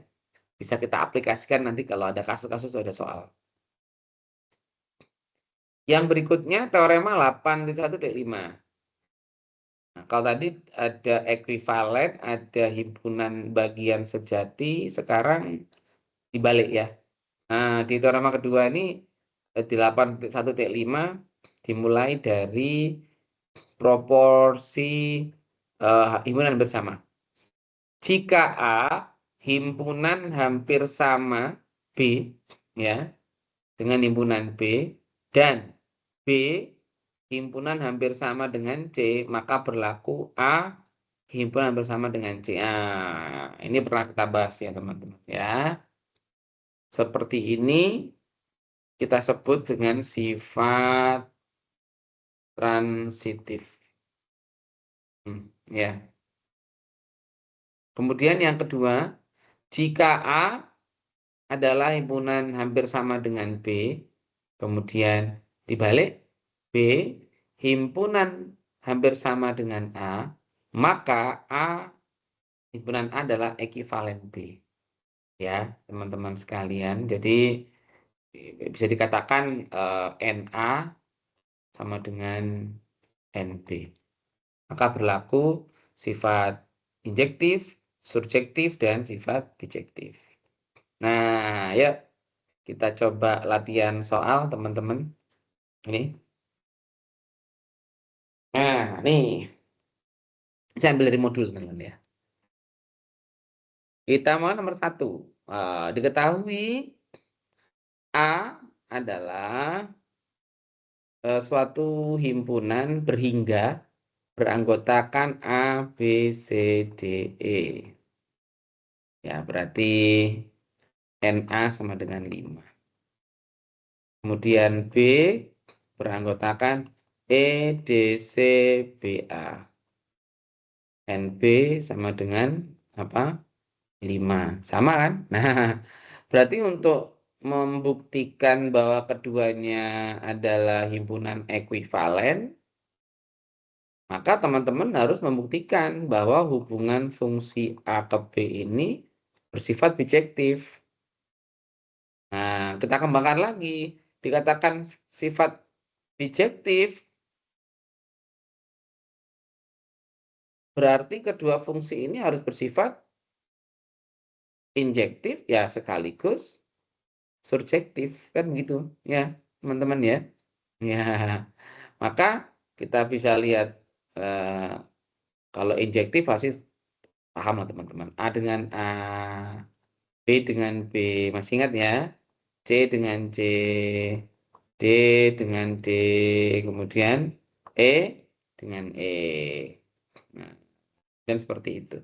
bisa kita aplikasikan nanti kalau ada kasus-kasus ada soal. Yang berikutnya teorema 8.1.5. Nah, kalau tadi ada ekuivalen, ada himpunan bagian sejati, sekarang dibalik ya. Nah, di teorema kedua ini di 8.1.5 dimulai dari proporsi himpunan bersama. Jika A himpunan hampir sama B ya dengan himpunan B dan B himpunan hampir sama dengan C, maka berlaku A himpunan hampir sama dengan C. Nah, ini pernah kita bahas ya teman-teman ya. Seperti ini kita sebut dengan sifat transitif. Ya. Kemudian yang kedua, jika A adalah himpunan hampir sama dengan B, kemudian dibalik B himpunan hampir sama dengan A, maka A himpunan A adalah ekuivalen B. Ya, teman-teman sekalian. Jadi bisa dikatakan NA sama dengan NB. Maka berlaku sifat injektif, surjektif, dan sifat bijektif. Nah, yuk kita coba latihan soal teman-teman. Ini. Nah, nih. Saya ambil dari modul teman-teman ya. Kita mau nomor 1. Diketahui A adalah suatu himpunan berhingga beranggotakan A, B, C, D, E. Ya, berarti NA sama dengan 5. Kemudian B beranggotakan E, D, C, BA. NB sama dengan apa? 5. Sama kan? Nah, berarti untuk membuktikan bahwa keduanya adalah himpunan ekuivalen, maka teman-teman harus membuktikan bahwa hubungan fungsi A ke B ini bersifat bijektif. Nah, kita kembangkan lagi. Dikatakan sifat bijektif, berarti kedua fungsi ini harus bersifat injektif ya sekaligus surjektif. Kan gitu ya teman-teman ya. Ya, maka kita bisa lihat kalau injektif pasti paham lah teman-teman. A dengan A, B dengan B, masih ingat ya? C dengan C, D dengan D, kemudian E dengan E. Nah, dan seperti itu.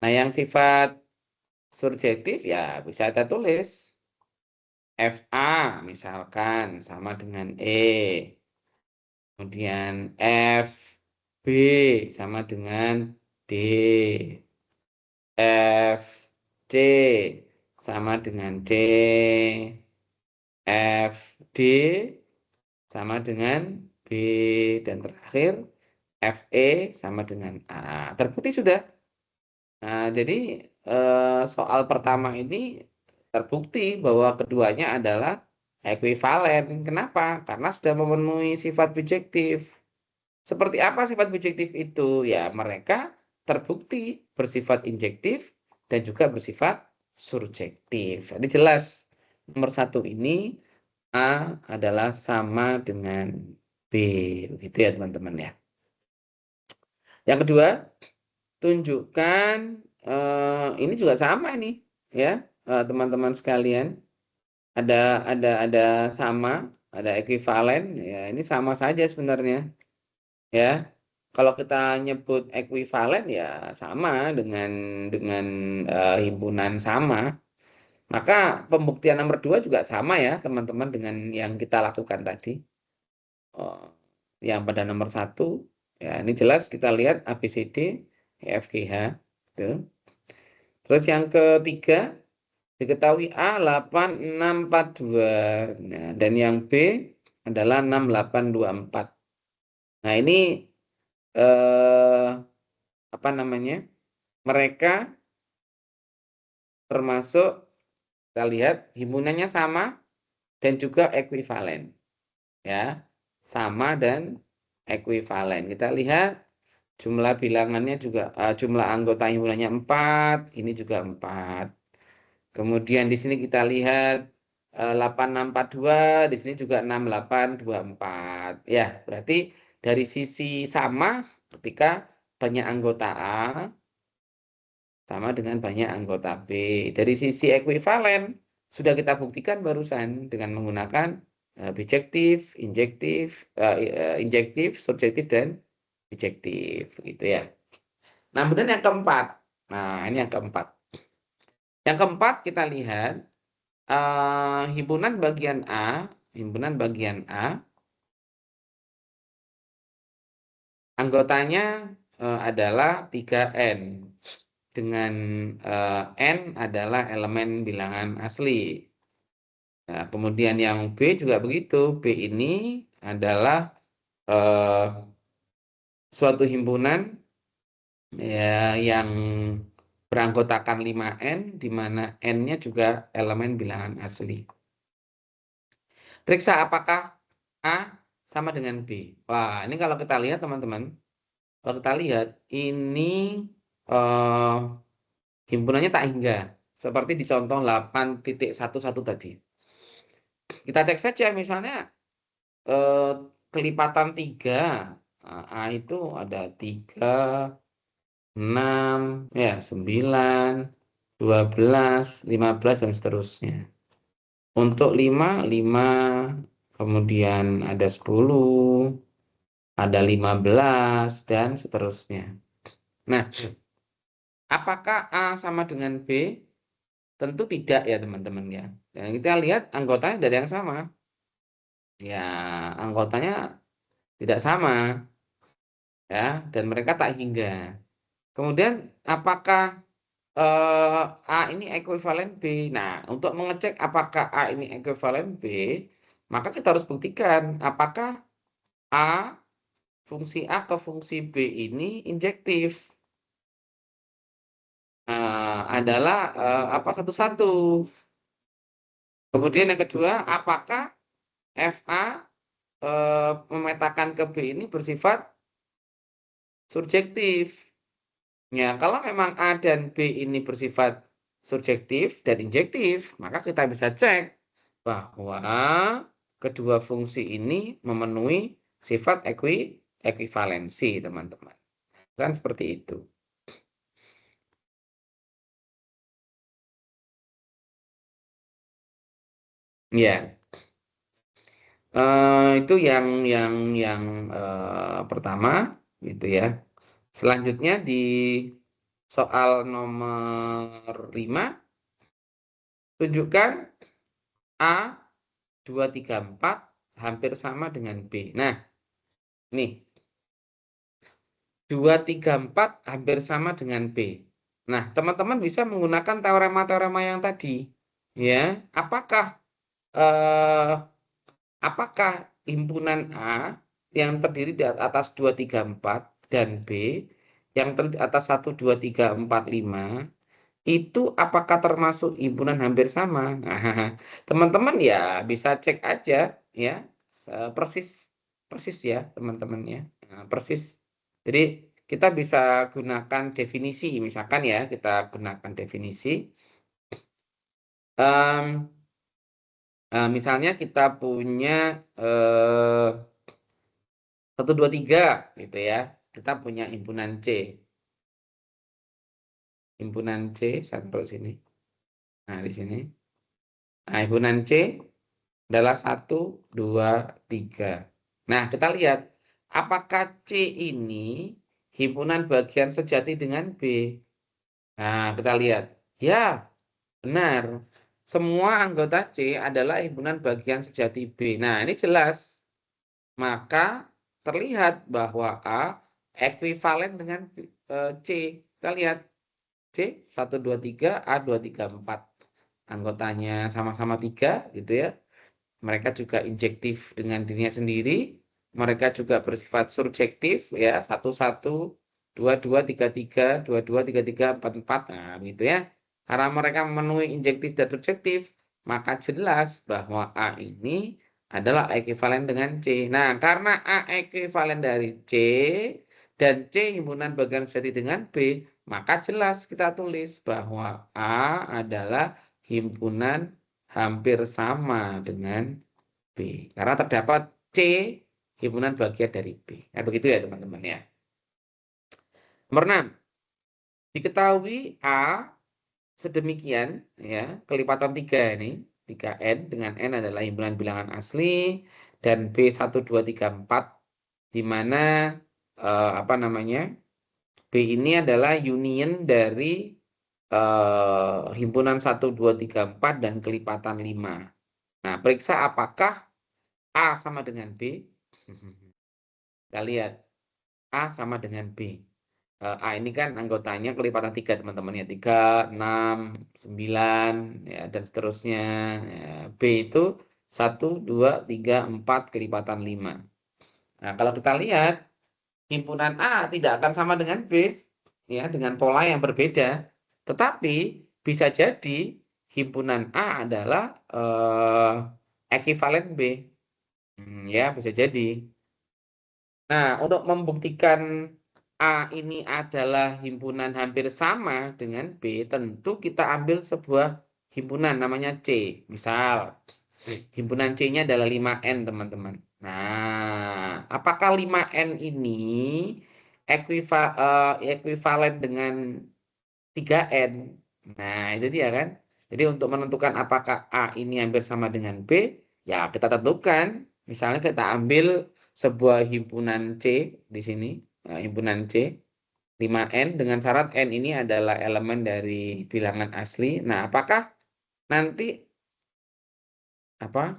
Nah, yang sifat surjektif ya bisa kita tulis FA misalkan sama dengan E. Kemudian FB sama dengan D. FC sama dengan D. FD sama dengan B. Dan terakhir FE sama dengan A. Terbukti sudah. Nah, jadi soal pertama ini terbukti bahwa keduanya adalah ekuivalen. Kenapa? Karena sudah memenuhi sifat bijektif. Seperti apa sifat bijektif itu? Ya, mereka terbukti bersifat injektif dan juga bersifat surjektif. Jadi jelas nomor satu ini A adalah sama dengan B. Begitu ya teman-teman ya. Yang kedua, tunjukkan ini juga sama nih ya teman-teman sekalian. Ada sama, ada ekuivalen. Ya, ini sama saja sebenarnya. Ya, kalau kita nyebut ekuivalen ya sama dengan himpunan sama. Maka pembuktian nomor 2 juga sama ya teman-teman dengan yang kita lakukan tadi. Oh, yang pada nomor 1 ya ini jelas kita lihat ABCD EFGH gitu. Terus yang ketiga diketahui A 8642. Nah, dan yang B adalah 6824. Nah, ini eh apa namanya? Mereka termasuk kita lihat himpunannya sama dan juga ekuivalen. Ya. Sama dan ekuivalen. Kita lihat jumlah bilangannya juga jumlah anggota himpunannya 4, ini juga 4. Kemudian di sini kita lihat 8642, di sini juga 6824. Ya, berarti dari sisi sama ketika banyak anggota A sama dengan banyak anggota B. Dari sisi ekuivalen sudah kita buktikan barusan dengan menggunakan bijektif, injektif, subjektif dan bijektif gitu ya. Nah, kemudian yang keempat. Nah, ini yang keempat. Yang keempat kita lihat himpunan bagian A anggotanya adalah 3N dengan N adalah elemen bilangan asli. Nah, kemudian yang B juga begitu. B ini adalah suatu himpunan ya, yang beranggotakan 5N, di mana N-nya juga elemen bilangan asli. Periksa apakah A sama dengan B. Wah, ini kalau kita lihat teman-teman, kalau kita lihat ini eh, himpunannya tak hingga. Seperti di contoh 8.11 tadi. Kita cek saja misalnya kelipatan 3. A itu ada 3, 6, ya 9, 12, 15, dan seterusnya. Untuk 5, kemudian ada 10, ada 15, dan seterusnya. Nah, apakah A sama dengan B? Tentu tidak ya teman-teman ya. Dan kita lihat anggotanya dari yang sama. Ya, anggotanya tidak sama ya, dan mereka tak hingga. Kemudian apakah A ini ekuivalen B? Nah, untuk mengecek apakah A ini ekuivalen B, maka kita harus buktikan apakah A, fungsi A ke fungsi B ini injektif. Adalah apa satu-satu. Kemudian yang kedua, apakah FA memetakan ke B ini bersifat surjektif. Ya, kalau memang A dan B ini bersifat surjektif dan injektif, maka kita bisa cek bahwa kedua fungsi ini memenuhi sifat ekuivalensi, teman-teman. Kan seperti itu. Ya, itu yang pertama, gitu ya. Selanjutnya di soal nomor 5, tunjukkan A 2, 3, 4 hampir sama dengan B. Nah, Nih, 2, 3, 4 hampir sama dengan B. Nah, teman-teman bisa menggunakan teorema-teorema yang tadi. Ya, eh, apakah himpunan A yang terdiri di atas 2, 3, 4 dan B yang terdiri atas 1, 2, 3, 4, 5 itu apakah termasuk himpunan hampir sama? Nah, teman-teman ya bisa cek aja ya, persis persis ya teman-teman ya. Nah, persis. Jadi kita bisa gunakan definisi, misalkan ya kita gunakan definisi. Em, misalnya kita punya 1, 2, 3 gitu ya. Kita punya himpunan C. Himpunan C, saya taruh sini. Nah, di sini. Nah, himpunan C adalah 1, 2, 3. Nah, kita lihat apakah C ini himpunan bagian sejati dengan B. Nah, kita lihat. Ya, benar. Semua anggota C adalah himpunan bagian sejati B. Nah, ini jelas. Maka terlihat bahwa A ekuivalen dengan C. Kita lihat C 1, 2, 3, A 2, 3, 4. Anggotanya sama-sama 3 gitu ya. Mereka juga injektif dengan dirinya sendiri. Mereka juga bersifat surjektif ya, 1, 1, 2, 2, 3, 3, 2, 2, 3, 3, 4, 4. Nah, gitu ya. Karena mereka memenuhi injektif dan surjektif, maka jelas bahwa A ini adalah ekuivalen dengan C. Nah, karena A ekuivalen dari C dan C himpunan bagian sejati dengan B, maka jelas kita tulis bahwa A adalah himpunan hampir sama dengan B. Karena terdapat C himpunan bagian dari B. Nah, begitu ya teman-teman ya. Nomor 6. Diketahui A sedemikian ya, kelipatan 3 ini, 3N dengan N adalah himpunan bilangan asli dan B 1, 2, 3, 4 di mana apa namanya? B ini adalah union dari himpunan 1, 2, 3, 4 dan kelipatan 5. Nah, periksa apakah A sama dengan B. Kita lihat A sama dengan B. A ini kan anggotanya kelipatan 3 teman-teman ya. 3, 6, 9 ya, dan seterusnya. Ya, B itu 1, 2, 3, 4 kelipatan 5. Nah, kalau kita lihat himpunan A tidak akan sama dengan B ya, dengan pola yang berbeda. Tetapi bisa jadi himpunan A adalah ekuivalen B. Ya, bisa jadi. Nah, untuk membuktikan A ini adalah himpunan hampir sama dengan B, tentu kita ambil sebuah himpunan namanya C. Misal, himpunan C-nya adalah 5N, teman-teman. Nah, apakah 5N ini ekuivalen dengan 3N? Nah, itu dia kan. Jadi untuk menentukan apakah A ini hampir sama dengan B, ya kita tentukan. Misalnya kita ambil sebuah himpunan C di sini, himpunan C 5N dengan syarat N ini adalah elemen dari bilangan asli. Nah, nanti apa?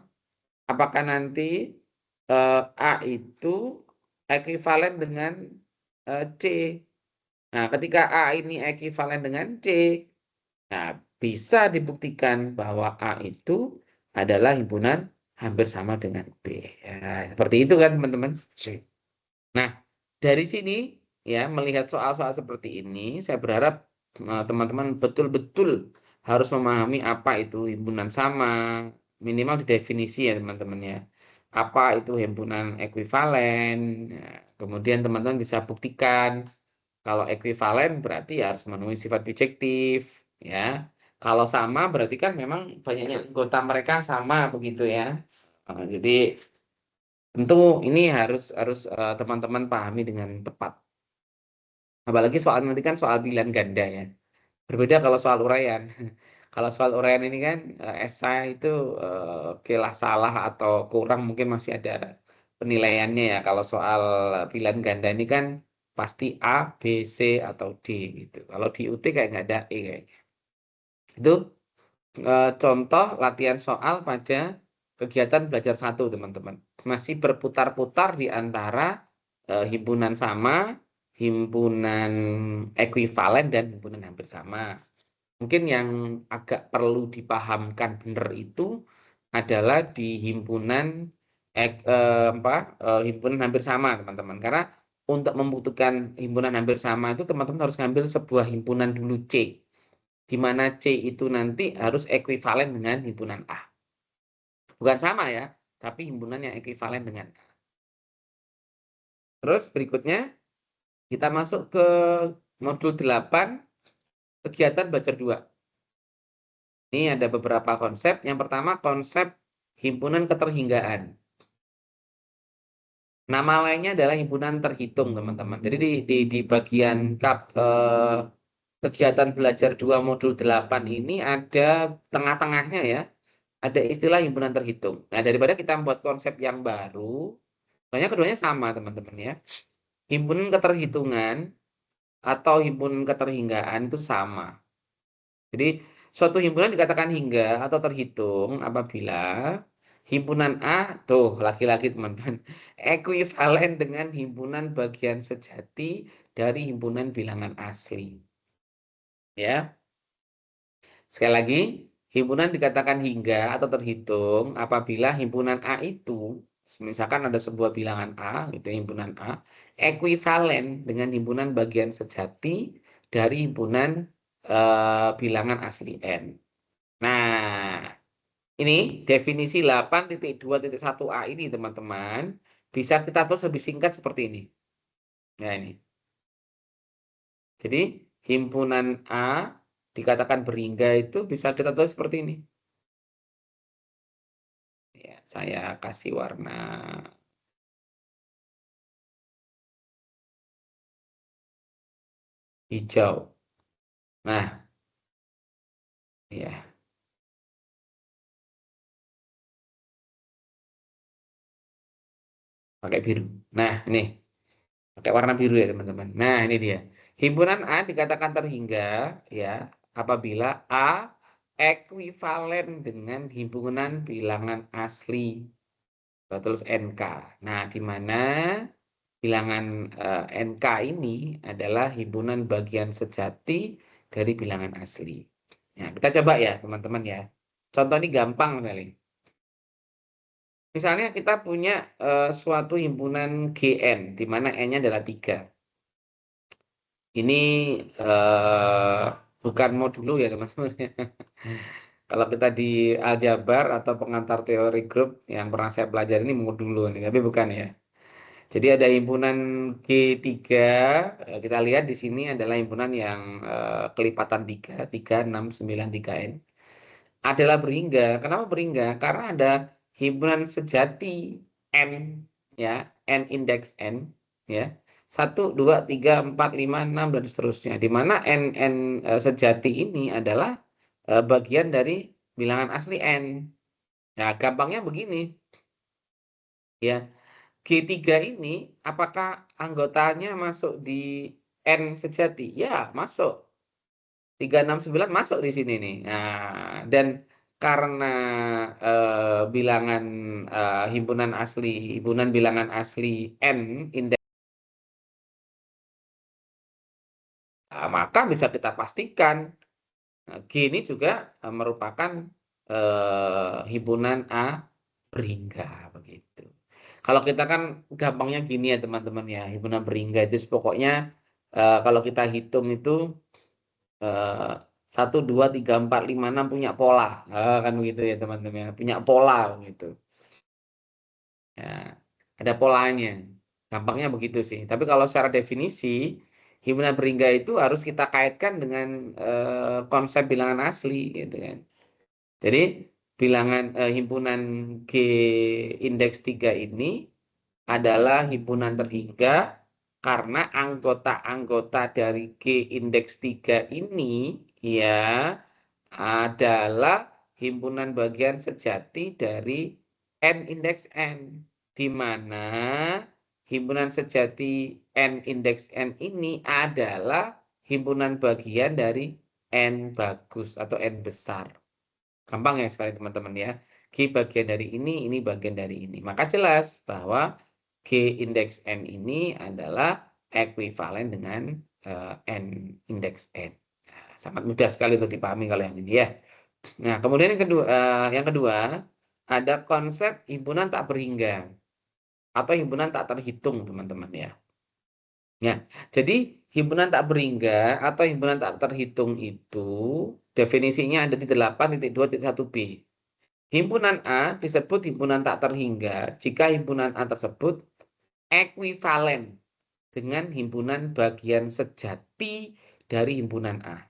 Apakah nanti A itu ekuivalen dengan C? Nah, ketika A ini ekuivalen dengan C, nah, bisa dibuktikan bahwa A itu adalah himpunan hampir sama dengan B. Ya, seperti itu kan teman-teman. Nah, dari sini ya melihat soal-soal seperti ini, saya berharap teman-teman betul-betul harus memahami apa itu himpunan sama, minimal di definisi ya teman-teman ya. Apa itu himpunan ekuivalen? Ya, kemudian teman-teman bisa buktikan kalau ekuivalen berarti ya harus memenuhi sifat bijektif, ya. Kalau sama berarti kan memang banyaknya anggota mereka sama begitu ya. Jadi tentu ini harus harus teman-teman pahami dengan tepat. Apalagi soal nanti kan soal pilihan ganda ya. Berbeda kalau soal uraian. Kalau soal uraian ini kan esai itu oke lah salah atau kurang mungkin masih ada penilaiannya ya. Kalau soal pilihan ganda ini kan pasti A, B, C atau D gitu. Kalau di UT kayak nggak ada E kayaknya. Itu contoh latihan soal pada kegiatan belajar satu teman-teman. Masih berputar-putar di antara himpunan sama, himpunan ekuivalen, dan himpunan hampir sama. Mungkin yang agak perlu dipahamkan benar itu adalah di himpunan hampir sama, teman-teman. Karena untuk membutuhkan himpunan hampir sama itu teman-teman harus ngambil sebuah himpunan dulu C, di mana C itu nanti harus ekuivalen dengan himpunan A. Bukan sama ya, tapi himpunan yang ekuivalen dengan A. Terus berikutnya kita masuk ke modul 8, kegiatan belajar 2. Ini ada beberapa konsep. Yang pertama konsep himpunan keterhinggaan. Nama lainnya adalah himpunan terhitung, teman-teman. Jadi di bagian kegiatan belajar 2 modul 8 ini ada tengah-tengahnya ya. Ada istilah himpunan terhitung. Nah, daripada kita membuat konsep yang baru, banyak keduanya sama, teman-teman ya. Himpunan keterhitungan atau himpunan keterhinggaan itu sama. Jadi suatu himpunan dikatakan hingga atau terhitung apabila himpunan A, tuh laki-laki teman-teman, ekuivalen dengan himpunan bagian sejati dari himpunan bilangan asli. Ya, sekali lagi, himpunan dikatakan hingga atau terhitung apabila himpunan A itu, misalkan ada sebuah bilangan A, gitu himpunan A, ekuivalen dengan himpunan bagian sejati dari himpunan bilangan asli N. Nah, ini definisi 8.2.1a ini, teman-teman, bisa kita tulis lebih singkat seperti ini. Nah, ini. Jadi, himpunan A dikatakan berhingga itu bisa kita tulis seperti ini. Ya, saya kasih warna hijau. Nah, ya, pakai biru. Nah, ini pakai warna biru ya, teman-teman. Nah, ini dia. Himpunan A dikatakan terhingga ya apabila A ekuivalen dengan himpunan bilangan asli. Terus NK. Nah, di mana bilangan NK ini adalah himpunan bagian sejati dari bilangan asli. Nah, kita coba ya, teman-teman ya. Contoh ini gampang sekali. Misalnya kita punya suatu himpunan GN, di mana N-nya adalah 3. Ini bukan modulo ya, teman-teman. Kalau kita di aljabar atau pengantar teori grup yang pernah saya pelajari ini modulo nih, tapi bukan ya. Jadi ada himpunan G3, kita lihat di sini adalah himpunan yang kelipatan 3, 3, 6, 9, 3N. Adalah berhingga. Kenapa berhingga? Karena ada himpunan sejati N, ya, N indeks N, ya. 1, 2, 3, 4, 5, 6, dan seterusnya. Di mana N sejati ini adalah bagian dari bilangan asli N. Nah, gampangnya begini, ya. G3 ini apakah anggotanya masuk di N sejati? Ya, masuk. 369 masuk di sini nih. Nah, dan karena bilangan himpunan bilangan asli N indeks, maka bisa kita pastikan G ini juga merupakan himpunan A berhingga begitu. Kalau kita kan gampangnya gini ya, teman-teman ya, himpunan berhingga itu pokoknya kalau kita hitung itu 1, 2, 3, 4, 5, 6 punya pola, kan begitu ya, teman-teman, punya pola gitu. Ya, ada polanya. Gampangnya begitu sih. Tapi kalau secara definisi, himpunan berhingga itu harus kita kaitkan dengan konsep bilangan asli gitu kan. Jadi himpunan G indeks 3 ini adalah himpunan terhingga karena anggota-anggota dari G indeks 3 ini ya adalah himpunan bagian sejati dari N indeks N, di mana himpunan sejati N indeks N ini adalah himpunan bagian dari N bagus atau N besar. Gampang ya sekali, teman-teman ya. G bagian dari ini bagian dari ini. Maka jelas bahwa G indeks N ini adalah ekuivalen dengan N indeks N. Nah, sangat mudah sekali untuk dipahami kalau yang ini ya. Nah, kemudian yang kedua ada konsep himpunan tak berhingga atau himpunan tak terhitung, teman-teman ya. Nah, jadi himpunan tak berhingga atau himpunan tak terhitung itu definisinya ada di 8.2.1b. Himpunan A disebut himpunan tak terhingga jika himpunan A tersebut ekuivalen dengan himpunan bagian sejati dari himpunan A.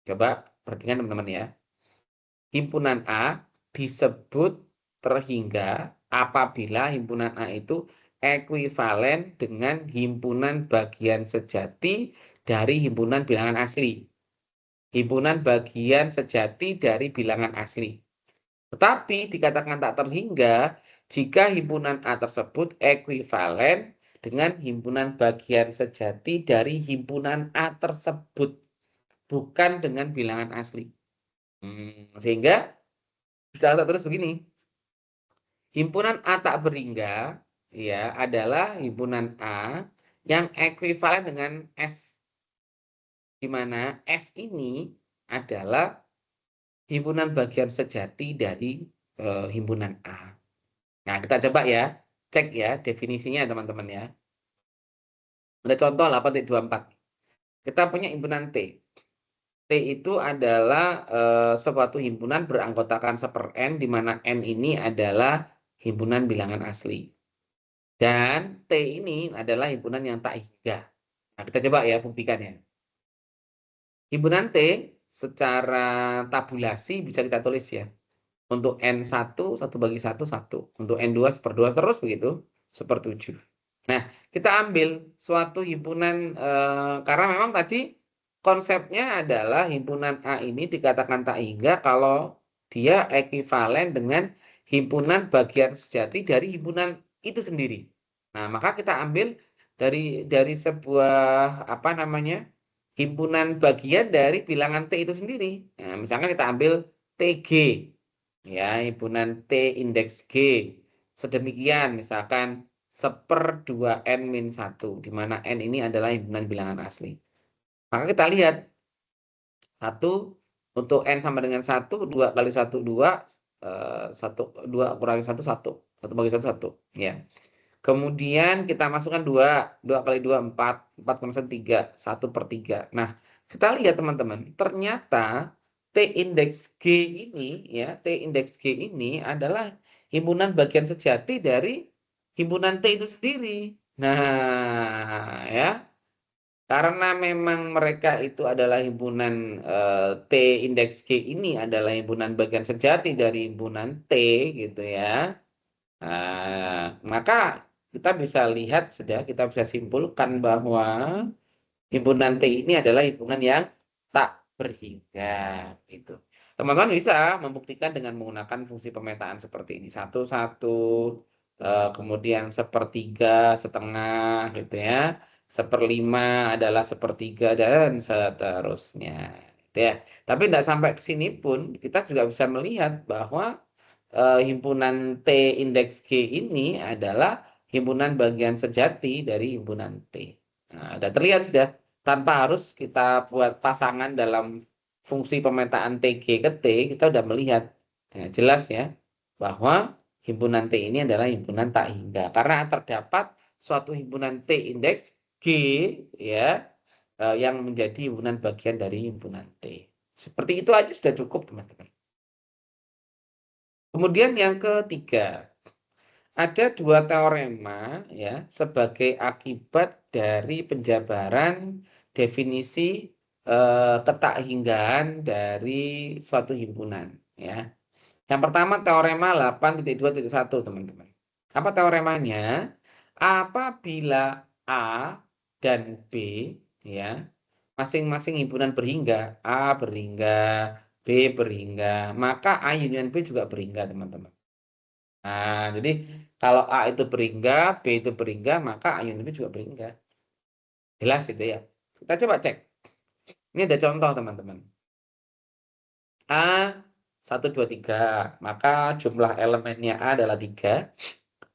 Coba perhatikan teman-teman ya. Himpunan A disebut terhingga apabila himpunan A itu ekuivalen dengan himpunan bagian sejati dari himpunan bilangan asli. Himpunan bagian sejati dari bilangan asli. Tetapi dikatakan tak terhingga jika himpunan A tersebut ekuivalen dengan himpunan bagian sejati dari himpunan A tersebut, bukan dengan bilangan asli. Sehingga bisa terus begini. Himpunan A tak berhingga ya adalah himpunan A yang ekuivalen dengan S, di mana S ini adalah himpunan bagian sejati dari himpunan A. Nah, kita coba ya, cek ya definisinya teman-teman ya. Ada contoh 8.24. Kita punya himpunan T. T itu adalah suatu himpunan beranggotakan seper N, di mana N ini adalah himpunan bilangan asli. Dan T ini adalah himpunan yang tak hingga. Nah, kita coba ya buktikannya. Himpunan T secara tabulasi bisa kita tulis ya. Untuk N1, 1 bagi 1, 1. Untuk N2, 1/2, terus begitu, 1/7. Nah, kita ambil suatu himpunan, karena memang tadi konsepnya adalah himpunan A ini dikatakan tak hingga kalau dia ekuivalen dengan himpunan bagian sejati dari himpunan itu sendiri. Nah, maka kita ambil dari sebuah himpunan bagian dari bilangan T itu sendiri. Nah, misalkan kita ambil TG, ya, himpunan T indeks G. Sedemikian, misalkan 1/2N-1, di mana N ini adalah himpunan bilangan asli. Maka kita lihat, 1 untuk N sama dengan 1, 2 kali 1, 2, 2 kurangi 1, 1. 1 bagi 1, 1. Ya. Kemudian kita masukkan 2, 2 kali 2, 4, 4 kali 1, 3, 1/3. Nah, kita lihat teman-teman, ternyata T indeks G ini, ya, T indeks G ini adalah himpunan bagian sejati dari himpunan T itu sendiri. Nah, ya, karena memang mereka itu adalah himpunan T indeks G ini adalah himpunan bagian sejati dari himpunan T gitu ya. Nah, maka kita bisa lihat kita bisa simpulkan bahwa himpunan T ini adalah himpunan yang tak berhingga gitu. Teman-teman bisa membuktikan dengan menggunakan fungsi pemetaan seperti ini. 1, 1, kemudian 1/3, setengah gitu ya. 1/5 adalah 1/3 dan seterusnya. Gitu ya. Tapi tidak sampai ke sini pun kita juga bisa melihat bahwa himpunan T indeks G ini adalah himpunan bagian sejati dari himpunan T. Nah, sudah terlihat sudah, tanpa harus kita buat pasangan dalam fungsi pemetaan TG ke T, kita sudah melihat jelas ya bahwa himpunan T ini adalah himpunan tak hingga karena terdapat suatu himpunan T indeks G ya yang menjadi himpunan bagian dari himpunan T. Seperti itu aja sudah cukup, teman-teman. Kemudian yang ketiga, ada 2 teorema ya sebagai akibat dari penjabaran definisi ketakhinggaan dari suatu himpunan ya. Yang pertama teorema 8.2.1, teman-teman. Apa teoremanya? Apabila A dan B ya, masing-masing himpunan berhingga, A berhingga, B berhingga, maka A union B juga berhingga, teman-teman. Nah, jadi kalau A itu berhingga, B itu berhingga, maka A union B juga berhingga. Jelas gitu ya. Kita coba cek. Ini ada contoh, teman-teman. A 1, 2, 3. Maka jumlah elemennya A adalah 3.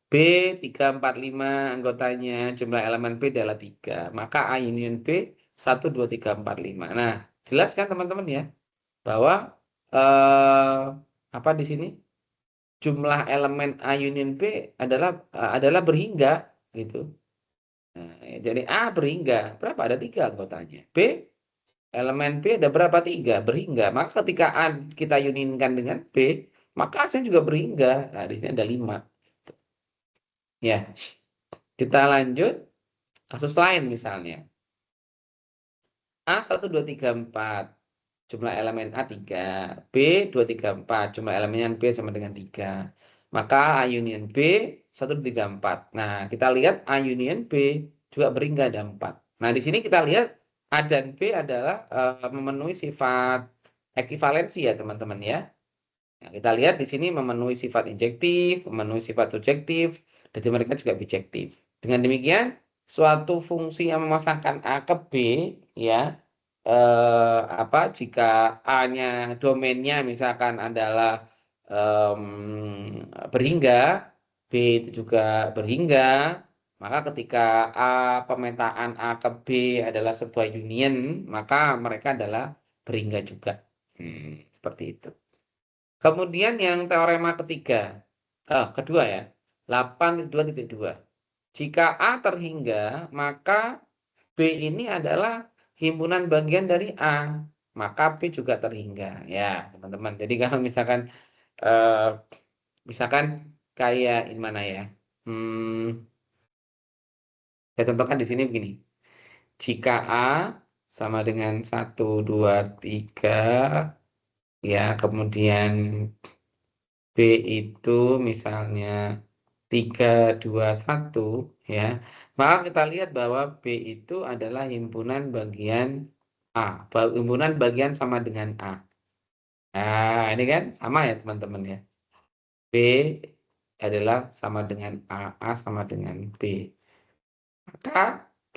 B 3, 4, 5 anggotanya, jumlah elemen B adalah 3. Maka A union B 1, 2, 3, 4, 5. Nah, jelas kan teman-teman ya bahwa apa di sini? Jumlah elemen A union B adalah berhingga gitu. Nah, jadi A berhingga, berapa? Ada 3 anggotanya. B elemen B ada berapa? 3 berhingga. Maka ketika A kita unionkan dengan B, maka A juga berhingga. Nah, di sini ada 5. Ya, kita lanjut kasus lain misalnya. A 1, 2, 3, 4. Jumlah elemen A 3. B 2, 3, 4. Jumlah elemennya B sama dengan 3. Maka A union B 1, 2, 3, 4. Nah, kita lihat A union B juga berhingga ada 4. Nah, di sini kita lihat A dan B adalah memenuhi sifat ekivalensi ya teman-teman ya. Nah, kita lihat di sini memenuhi sifat injektif, memenuhi sifat subjektif, jadi mereka juga bijektif. Dengan demikian, suatu fungsi yang memasangkan A ke B ya, jika A-nya domainnya misalkan adalah berhingga, B itu juga berhingga, maka ketika pemetaan A ke B adalah sebuah union, maka mereka adalah berhingga juga. Seperti itu. Kemudian yang teorema kedua ya, 8.2.2. Jika A terhingga, maka B ini adalah himpunan bagian dari A, maka B juga terhingga. Ya, teman-teman. Jadi kalau eh, misalkan kayak ini mana ya? Saya contohkan di sini begini. Jika A sama dengan 1, 2, 3, ya, kemudian B itu misalnya 3, 2, 1 ya. Maka kita lihat bahwa B itu adalah himpunan bagian A. Himpunan bagian sama dengan A. Nah, ini kan sama ya teman-teman ya. B adalah sama dengan A sama dengan B. Maka B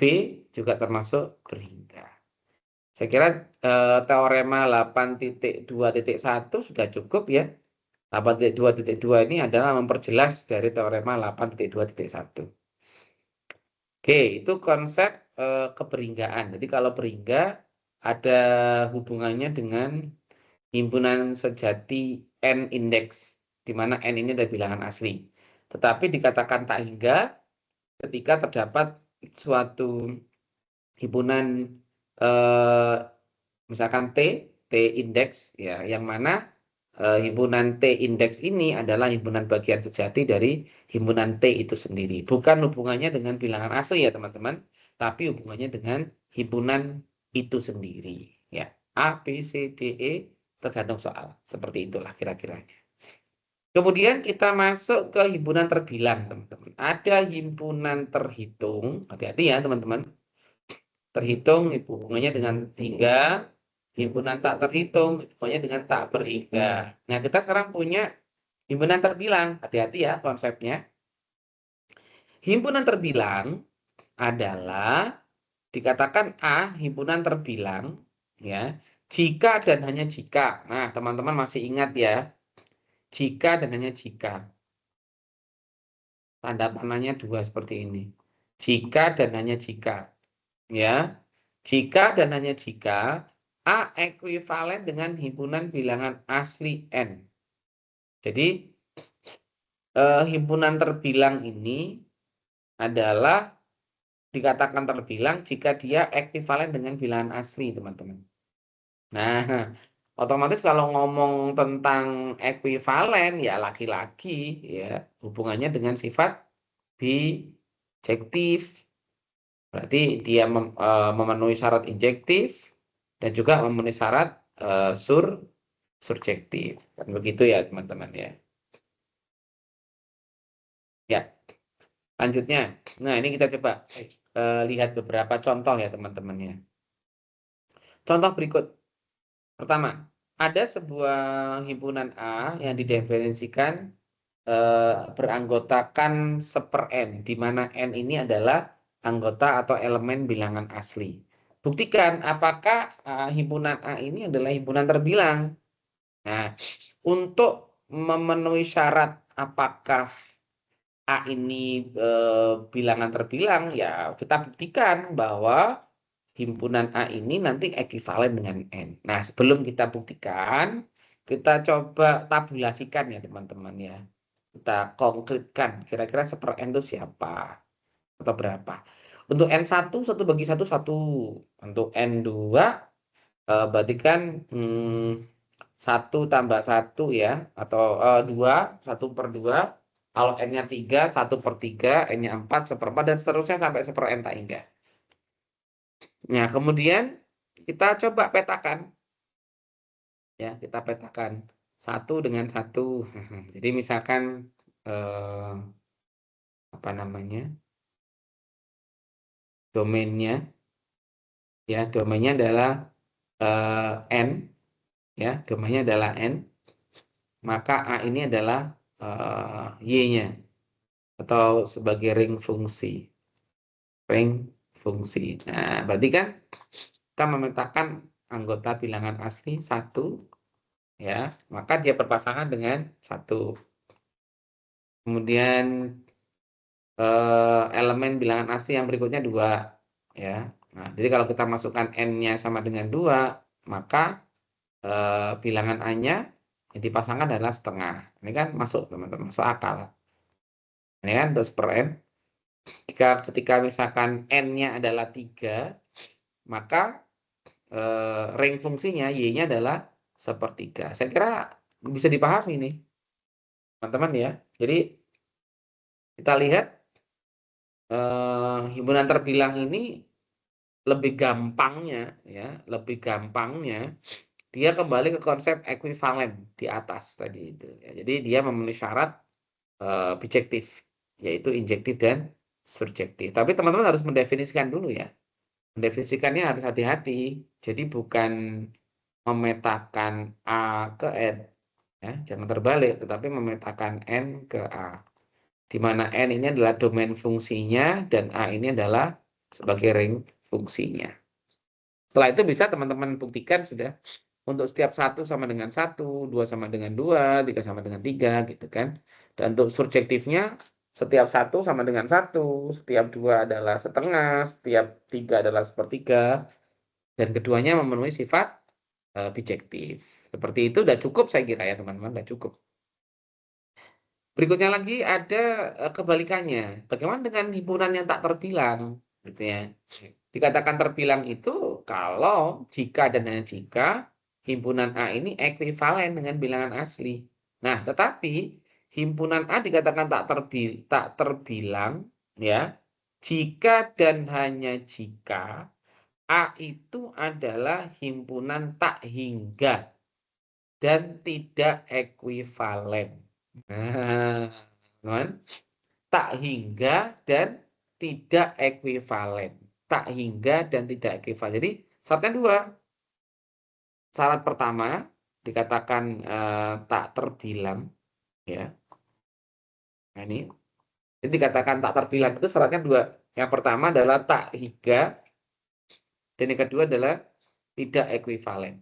juga termasuk berhingga. Saya kira teorema 8.2.1 sudah cukup ya. 8.2.2 ini adalah memperjelas dari teorema 8.2.1. Oke, itu konsep keberhinggaan. Jadi kalau berhingga ada hubungannya dengan himpunan sejati n indeks, di mana n ini adalah bilangan asli. Tetapi dikatakan tak hingga ketika terdapat suatu himpunan misalkan T indeks ya, yang mana himpunan T indeks ini adalah himpunan bagian sejati dari himpunan T itu sendiri. Bukan hubungannya dengan bilangan asli ya teman-teman, tapi hubungannya dengan himpunan itu sendiri. Ya, A, B, C, D, E tergantung soal. Seperti itulah kira-kira. Kemudian kita masuk ke himpunan terbilang teman-teman. Ada himpunan terhitung, hati-hati ya teman-teman. Terhitung hubungannya dengan hingga, himpunan tak terhitung hubungannya dengan tak berhingga. Nah, kita sekarang punya himpunan terbilang. Hati-hati ya konsepnya. Himpunan terbilang adalah dikatakan A himpunan terbilang ya, jika dan hanya jika. Nah, teman-teman masih ingat ya, jika dan hanya jika. Tanda panahnya 2 seperti ini. Jika dan hanya jika. Ya. Jika dan hanya jika A ekuivalen dengan himpunan bilangan asli N. Jadi himpunan terbilang ini adalah dikatakan terbilang jika dia ekuivalen dengan bilangan asli, teman-teman. Nah, otomatis kalau ngomong tentang ekuivalen ya laki-laki ya hubungannya dengan sifat bijektif. Berarti dia memenuhi syarat injektif dan juga memenuhi syarat surjektif. Kan begitu ya teman-teman ya. Ya, lanjutnya. Nah, ini kita coba lihat beberapa contoh ya teman-teman ya. Contoh berikut. Pertama, ada sebuah himpunan A yang didefinisikan beranggotakan seper N, di mana N ini adalah anggota atau elemen bilangan asli. Buktikan apakah himpunan A ini adalah himpunan terbilang. Nah, untuk memenuhi syarat apakah A ini bilangan terbilang, ya kita buktikan bahwa himpunan A ini nanti ekuivalen dengan N. Nah, sebelum kita buktikan, kita coba tabulasikan ya teman-teman ya. Kita konkretkan, kira-kira 1/N itu siapa? Atau berapa? Untuk N1, 1 bagi 1, 1. Untuk N2, berarti kan 1 tambah 1 ya. Atau 2, 1/2. Kalau N-nya 3, 1/3. N-nya 4, 1/4. Dan seterusnya sampai 1/N tak hingga. Nah, kemudian kita coba petakan. Ya, kita petakan 1 dengan 1. Jadi misalkan apa namanya? Domainnya ya, domainnya adalah N ya, domainnya adalah N, maka A ini adalah Y-nya atau sebagai ring fungsi. Ring fungsi. Nah, berarti kan kita memetakan anggota bilangan asli 1 ya, maka dia berpasangan dengan 1. Kemudian elemen bilangan asli yang berikutnya 2 ya. Nah, jadi kalau kita masukkan N-nya sama dengan 2, maka bilangan A-nya yang dipasangkan adalah setengah. Ini kan masuk teman-teman, masuk akal. Ini kan untuk 1/N. Ketika misalkan N-nya adalah 3, maka ring fungsinya Y-nya adalah 1/3. Saya kira bisa dipahami nih, teman-teman ya. Jadi kita lihat himpunan terbilang ini lebih gampangnya ya, dia kembali ke konsep ekuivalen di atas tadi itu. Ya, jadi dia memenuhi syarat bijektif, yaitu injektif dan surjektif. Tapi teman-teman harus mendefinisikan dulu ya. Mendefinisikannya harus hati-hati. Jadi bukan memetakan A ke N, ya, jangan terbalik, tetapi memetakan N ke A. Di mana N ini adalah domain fungsinya dan A ini adalah sebagai ring fungsinya. Setelah itu bisa teman-teman buktikan sudah untuk setiap 1 sama dengan 1, 2 sama dengan 2, 3 sama dengan 3 gitu kan. Dan untuk surjektifnya setiap 1 sama dengan 1, setiap 2 adalah setengah, setiap 3 adalah 1/3, dan keduanya memenuhi sifat bijektif. Seperti itu udah cukup saya kira ya teman-teman, udah cukup. Berikutnya lagi ada kebalikannya. Bagaimana dengan himpunan yang tak terbilang gitu ya. Dikatakan terbilang itu kalau jika dan hanya jika himpunan A ini ekuivalen dengan bilangan asli. Nah, tetapi himpunan A dikatakan tak terbilang ya jika dan hanya jika A itu adalah himpunan tak hingga dan tidak ekuivalen. Nah, teman, tak hingga dan tidak ekuivalen. Tak hingga dan tidak ekuivalen. Jadi syaratnya 2. Syarat pertama dikatakan tak terbilang ya. Nah, ini dikatakan tak terbilang itu syaratnya 2. Yang pertama adalah tak hingga dan yang kedua adalah tidak ekuivalen.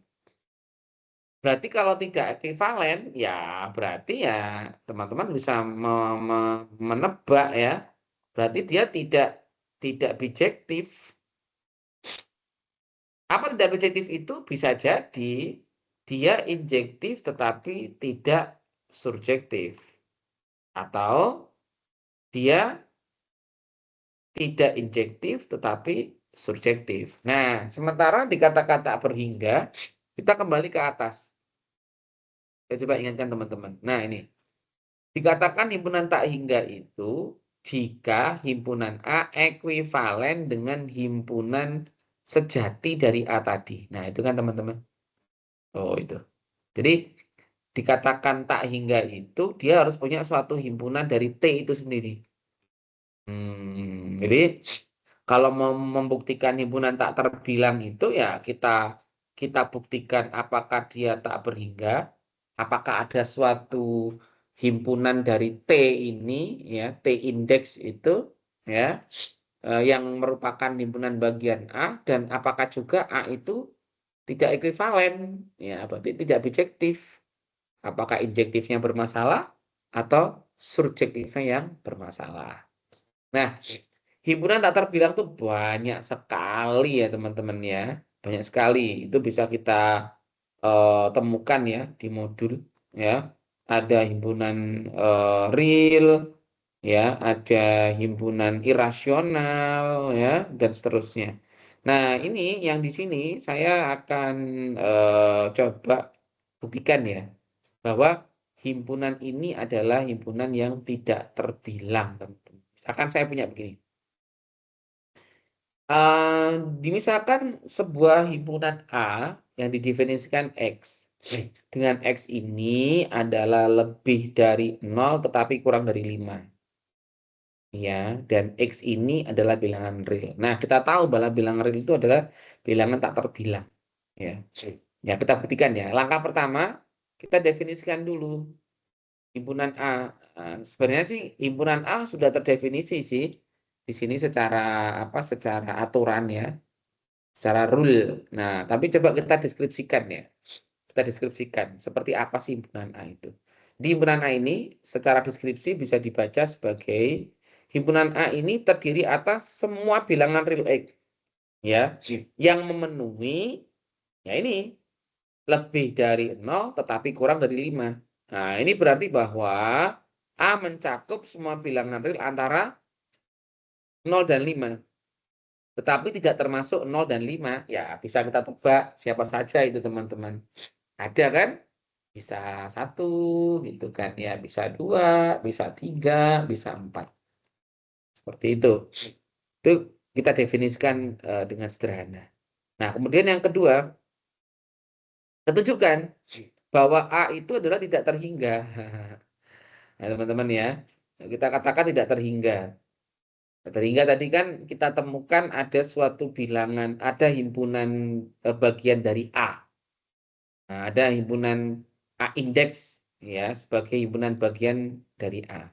Berarti kalau tidak ekuivalen ya berarti ya teman-teman bisa menebak ya. Berarti dia tidak bijektif. Apa tidak bijektif itu bisa jadi dia injektif tetapi tidak surjektif. Atau dia tidak injektif tetapi surjektif. Nah, sementara di kata-kata berhingga, kita kembali ke atas. Saya coba ingatkan teman-teman. Nah, ini. Dikatakan himpunan tak hingga itu jika himpunan A ekuivalen dengan himpunan sejati dari A tadi. Nah, itu kan teman-teman. Oh, itu. Jadi, dikatakan tak hingga itu dia harus punya suatu himpunan dari T itu sendiri. Jadi, kalau mau membuktikan himpunan tak terbilang itu ya kita buktikan apakah dia tak berhingga, apakah ada suatu himpunan dari T ini ya, T indeks itu ya yang merupakan himpunan bagian A, dan apakah juga A itu tidak ekuivalen ya, berarti tidak bijektif. Apakah injektifnya bermasalah atau subjektifnya yang bermasalah. Nah, himpunan tak terbilang tuh banyak sekali ya teman-teman ya. Banyak sekali. Itu bisa kita temukan ya di modul ya. Ada himpunan real ya, ada himpunan irasional ya dan seterusnya. Nah, ini yang di sini saya akan coba buktikan ya bahwa himpunan ini adalah himpunan yang tidak terbilang, teman-teman. Misalkan saya punya begini. Misalkan sebuah himpunan A yang didefinisikan X. Dengan X ini adalah lebih dari 0 tetapi kurang dari 5. Ya, dan X ini adalah bilangan real. Nah, kita tahu bahwa bilangan real itu adalah bilangan tak terbilang. Ya, ya kita buktikan ya. Langkah pertama, kita definisikan dulu himpunan A. Nah, sebenarnya sih himpunan A sudah terdefinisi sih di sini secara apa? Secara aturan ya, secara rule. Nah, tapi coba kita deskripsikan ya. Kita deskripsikan seperti apa sih himpunan A itu. Di himpunan A ini secara deskripsi bisa dibaca sebagai himpunan A ini terdiri atas semua bilangan real X ya yang memenuhi ya ini lebih dari 0 tetapi kurang dari 5. Nah, ini berarti bahwa A mencakup semua bilangan real antara 0 dan 5. Tetapi tidak termasuk 0 dan 5. Ya, bisa kita tebak siapa saja itu teman-teman. Ada kan? Bisa 1 gitu kan ya, bisa 2, bisa 3, bisa 4. Seperti itu. Itu kita definisikan dengan sederhana. Nah, kemudian yang kedua, kita tunjukkan bahwa A itu adalah tidak terhingga. Nah, teman-teman ya, kita katakan tidak terhingga. Terhingga tadi kan kita temukan ada suatu bilangan, ada himpunan bagian dari A. Nah, ada himpunan A indeks ya sebagai himpunan bagian dari A.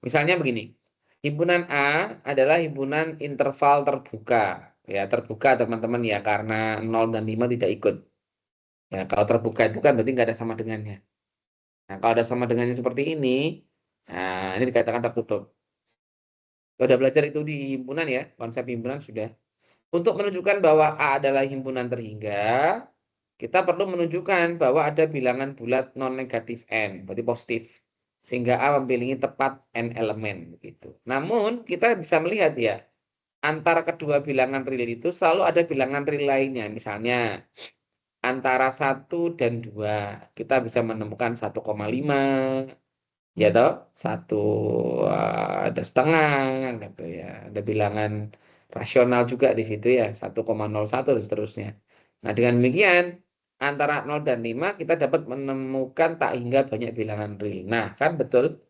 Misalnya begini, himpunan A adalah himpunan interval terbuka. Ya, terbuka teman-teman ya karena 0 dan 5 tidak ikut. Ya, kalau terbuka itu kan berarti nggak ada sama dengannya. Nah, kalau ada sama dengannya seperti ini, nah ini dikatakan tertutup. Sudah belajar itu di himpunan ya, konsep himpunan sudah. Untuk menunjukkan bahwa A adalah himpunan terhingga, kita perlu menunjukkan bahwa ada bilangan bulat non-negatif N, berarti positif. Sehingga A memiliki tepat N elemen. Gitu. Namun, kita bisa melihat ya, antara kedua bilangan real itu selalu ada bilangan real lainnya. Misalnya, antara 1 dan 2, kita bisa menemukan 1,5, ya toh 1 ada setengah gitu ya, ada bilangan rasional juga di situ ya 1,01 dan seterusnya. Nah dengan demikian antara 0 dan 5 kita dapat menemukan tak hingga banyak bilangan real. Nah kan betul,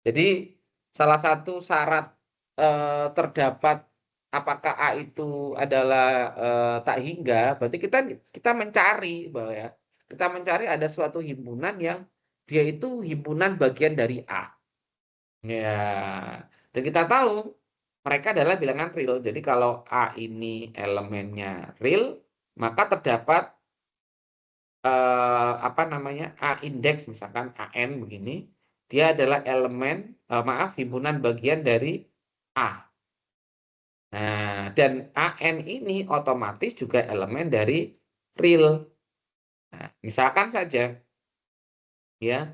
jadi salah satu syarat terdapat apakah A itu adalah tak hingga, berarti kita mencari bahwa ya kita mencari ada suatu himpunan yang dia itu himpunan bagian dari A. Ya, dan kita tahu mereka adalah bilangan real. Jadi kalau A ini elemennya real, maka terdapat apa namanya A indeks misalkan AN begini, dia adalah elemen maaf himpunan bagian dari A. Nah, dan AN ini otomatis juga elemen dari real. Nah, misalkan saja ya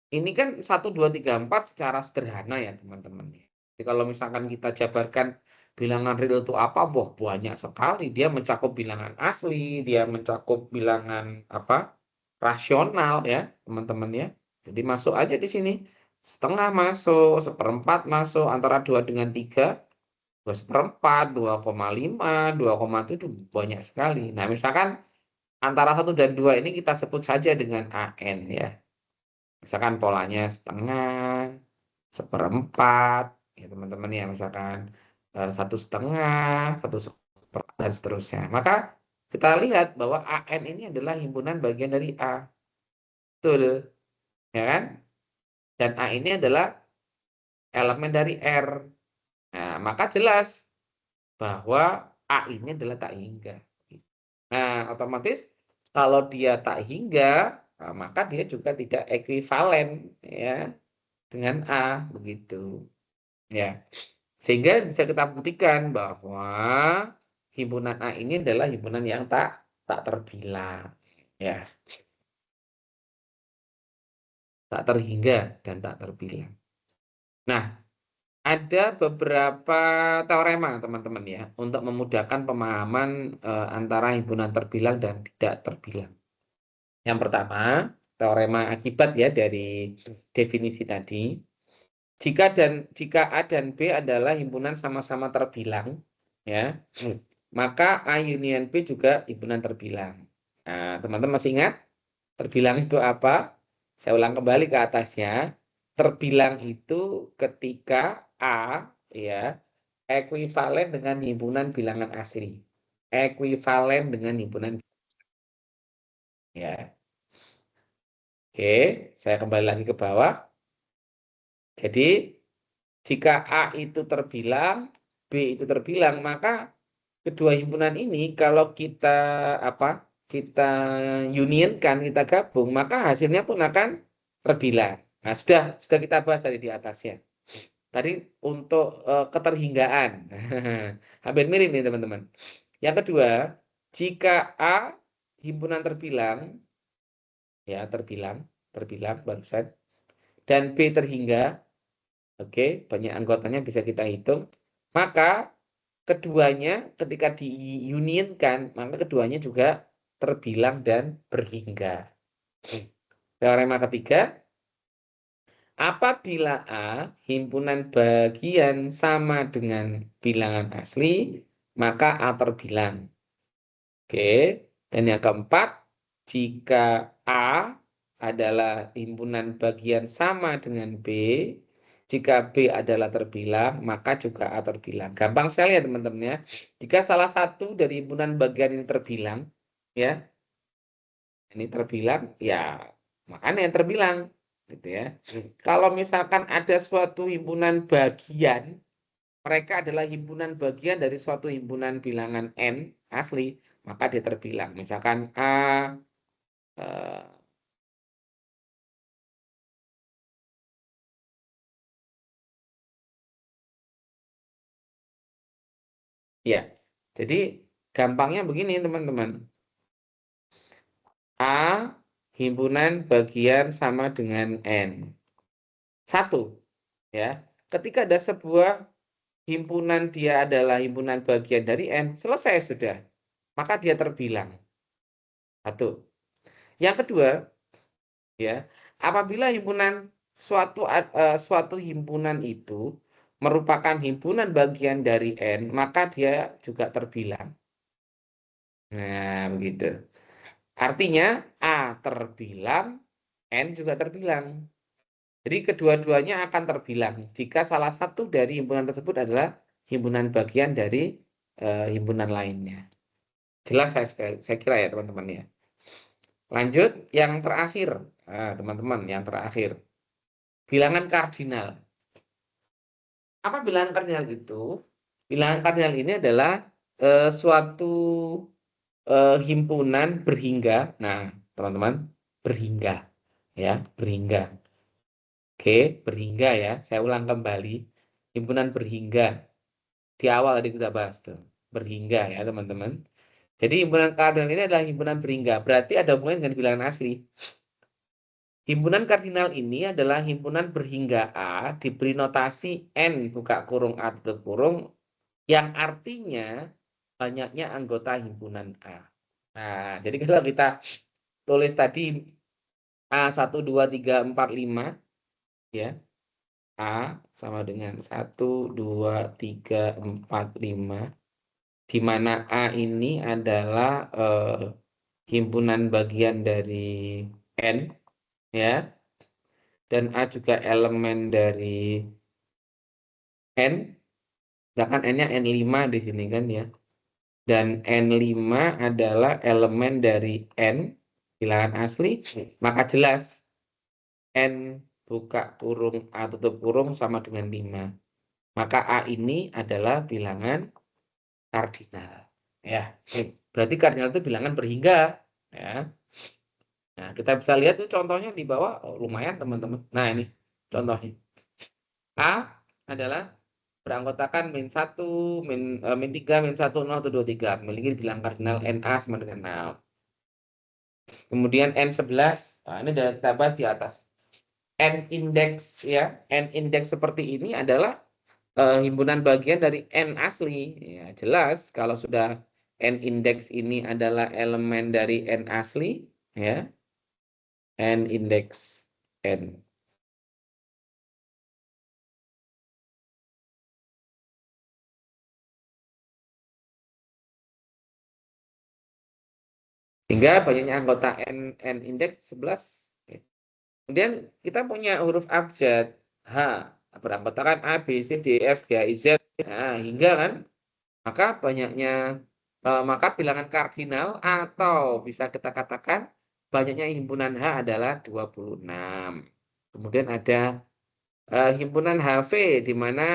ini kan 1, 2, 3, 4 secara sederhana ya teman-teman. Jadi kalau misalkan kita jabarkan bilangan real itu apa, wah banyak sekali. Dia mencakup bilangan asli, dia mencakup bilangan apa rasional ya teman-teman ya. Jadi masuk aja di sini. Setengah masuk, seperempat masuk, antara 2 dengan 3, 2 seperempat, 2,5, 2,7 banyak sekali. Nah misalkan antara 1 dan 2 ini kita sebut saja dengan AN ya. Misalkan polanya setengah, seperempat, ya teman-teman ya, misalkan 1,5, 1/4, dan seterusnya. Maka kita lihat bahwa AN ini adalah himpunan bagian dari A. Betul, ya kan? Dan A ini adalah elemen dari R. Nah, maka jelas bahwa A ini adalah tak hingga. Nah, otomatis kalau dia tak hingga, maka dia juga tidak ekuivalen, ya. dengan A begitu. Ya. Sehingga bisa kita buktikan bahwa himpunan A ini adalah himpunan yang tak terbilang. Ya, tak terhingga dan tak terbilang. Nah, ada beberapa teorema teman-teman ya untuk memudahkan pemahaman antara himpunan terbilang dan tidak terbilang. Yang pertama, teorema akibat ya dari definisi tadi. Jika A dan B adalah himpunan sama-sama terbilang, ya, maka A union B juga himpunan terbilang. Nah, teman-teman masih ingat terbilang itu apa? Saya ulang kembali ke atasnya. Terbilang itu ketika A ya ekuivalen dengan himpunan bilangan asli. Ekuivalen dengan himpunan ya. Oke, saya kembali lagi ke bawah. Jadi jika A itu terbilang, B itu terbilang, maka kedua himpunan ini kalau kita kita unionkan, kita gabung, maka hasilnya pun akan terbilang. Nah, sudah kita bahas tadi di atasnya. Tadi untuk keterhinggaan. Hampir mirip nih teman-teman. Yang kedua, jika A himpunan terbilang, ya terbilang barusan, dan B terhingga, oke, banyak anggotanya bisa kita hitung, maka keduanya ketika diunionkan, maka keduanya juga terbilang dan berhingga. Teorema ketiga, apabila A himpunan bagian sama dengan bilangan asli, maka A terbilang. Oke, dan yang keempat, jika A adalah himpunan bagian sama dengan B, jika B adalah terbilang, maka juga A terbilang. Gampang sekali ya teman-teman ya. Jika salah satu dari himpunan bagian ini terbilang, ya, ini terbilang, ya, makanya yang terbilang, gitu ya. Kalau misalkan ada suatu himpunan bagian, mereka adalah himpunan bagian dari suatu himpunan bilangan N asli, maka dia terbilang. Misalkan A, eh, ya. Jadi gampangnya begini teman-teman. A himpunan bagian sama dengan N. Satu, ya. Ketika ada sebuah himpunan dia adalah himpunan bagian dari N, selesai sudah. Maka dia terbilang. Satu. Yang kedua, ya, apabila suatu himpunan itu merupakan himpunan bagian dari N, maka dia juga terbilang. Nah, begitu. Artinya A terbilang, N juga terbilang. Jadi kedua-duanya akan terbilang jika salah satu dari himpunan tersebut adalah himpunan bagian dari himpunan lainnya. Jelas saya kira ya teman-teman ya. Lanjut yang terakhir, teman-teman, yang terakhir. Bilangan kardinal. Apa bilangan kardinal itu? Bilangan kardinal ini adalah suatu himpunan berhingga. Nah, teman-teman, berhingga ya, berhingga. Oke, berhingga ya. Saya ulang kembali. Himpunan berhingga. Di awal tadi kita bahas tuh. Berhingga ya, teman-teman. Jadi himpunan kardinal ini adalah himpunan berhingga. Berarti ada hubungan dengan bilangan asli. Himpunan kardinal ini adalah himpunan berhingga A diberi notasi N buka kurung A tutup kurung yang artinya banyaknya anggota himpunan A. Nah, jadi kalau kita tulis tadi A 1, 2, 3, 4, 5 ya. A sama dengan 1, 2, 3, 4, 5 di mana A ini adalah himpunan bagian dari N ya. Dan A juga elemen dari N, bahkan N-nya N5 di sini kan ya. Dan N5 adalah elemen dari N, bilangan asli, maka jelas N buka kurung A tutup kurung sama dengan 5. Maka A ini adalah bilangan kardinal. Ya, berarti kardinal itu bilangan berhingga. Ya. Nah, kita bisa lihat tuh contohnya di bawah, oh, lumayan teman-teman. Nah, ini. Contohnya, A adalah beranggotakan min 1, min 3, min 1, 0, 1, 2, 3. Memiliki bilangan kardinal NA sama dengan 6. Kemudian N11, nah ini sudah kita bahas di atas. N indeks ya, N indeks seperti ini adalah himpunan bagian dari N asli. Ya, jelas kalau sudah N indeks ini adalah elemen dari N asli, ya. N indeks N. Sehingga banyaknya anggota N indeks 11. Kemudian kita punya huruf abjad H, beranggotakan A, B, C, D, F, G, I, Z, nah, hingga kan, maka bilangan kardinal atau bisa kita katakan banyaknya himpunan H adalah 26. Kemudian ada himpunan HV, di mana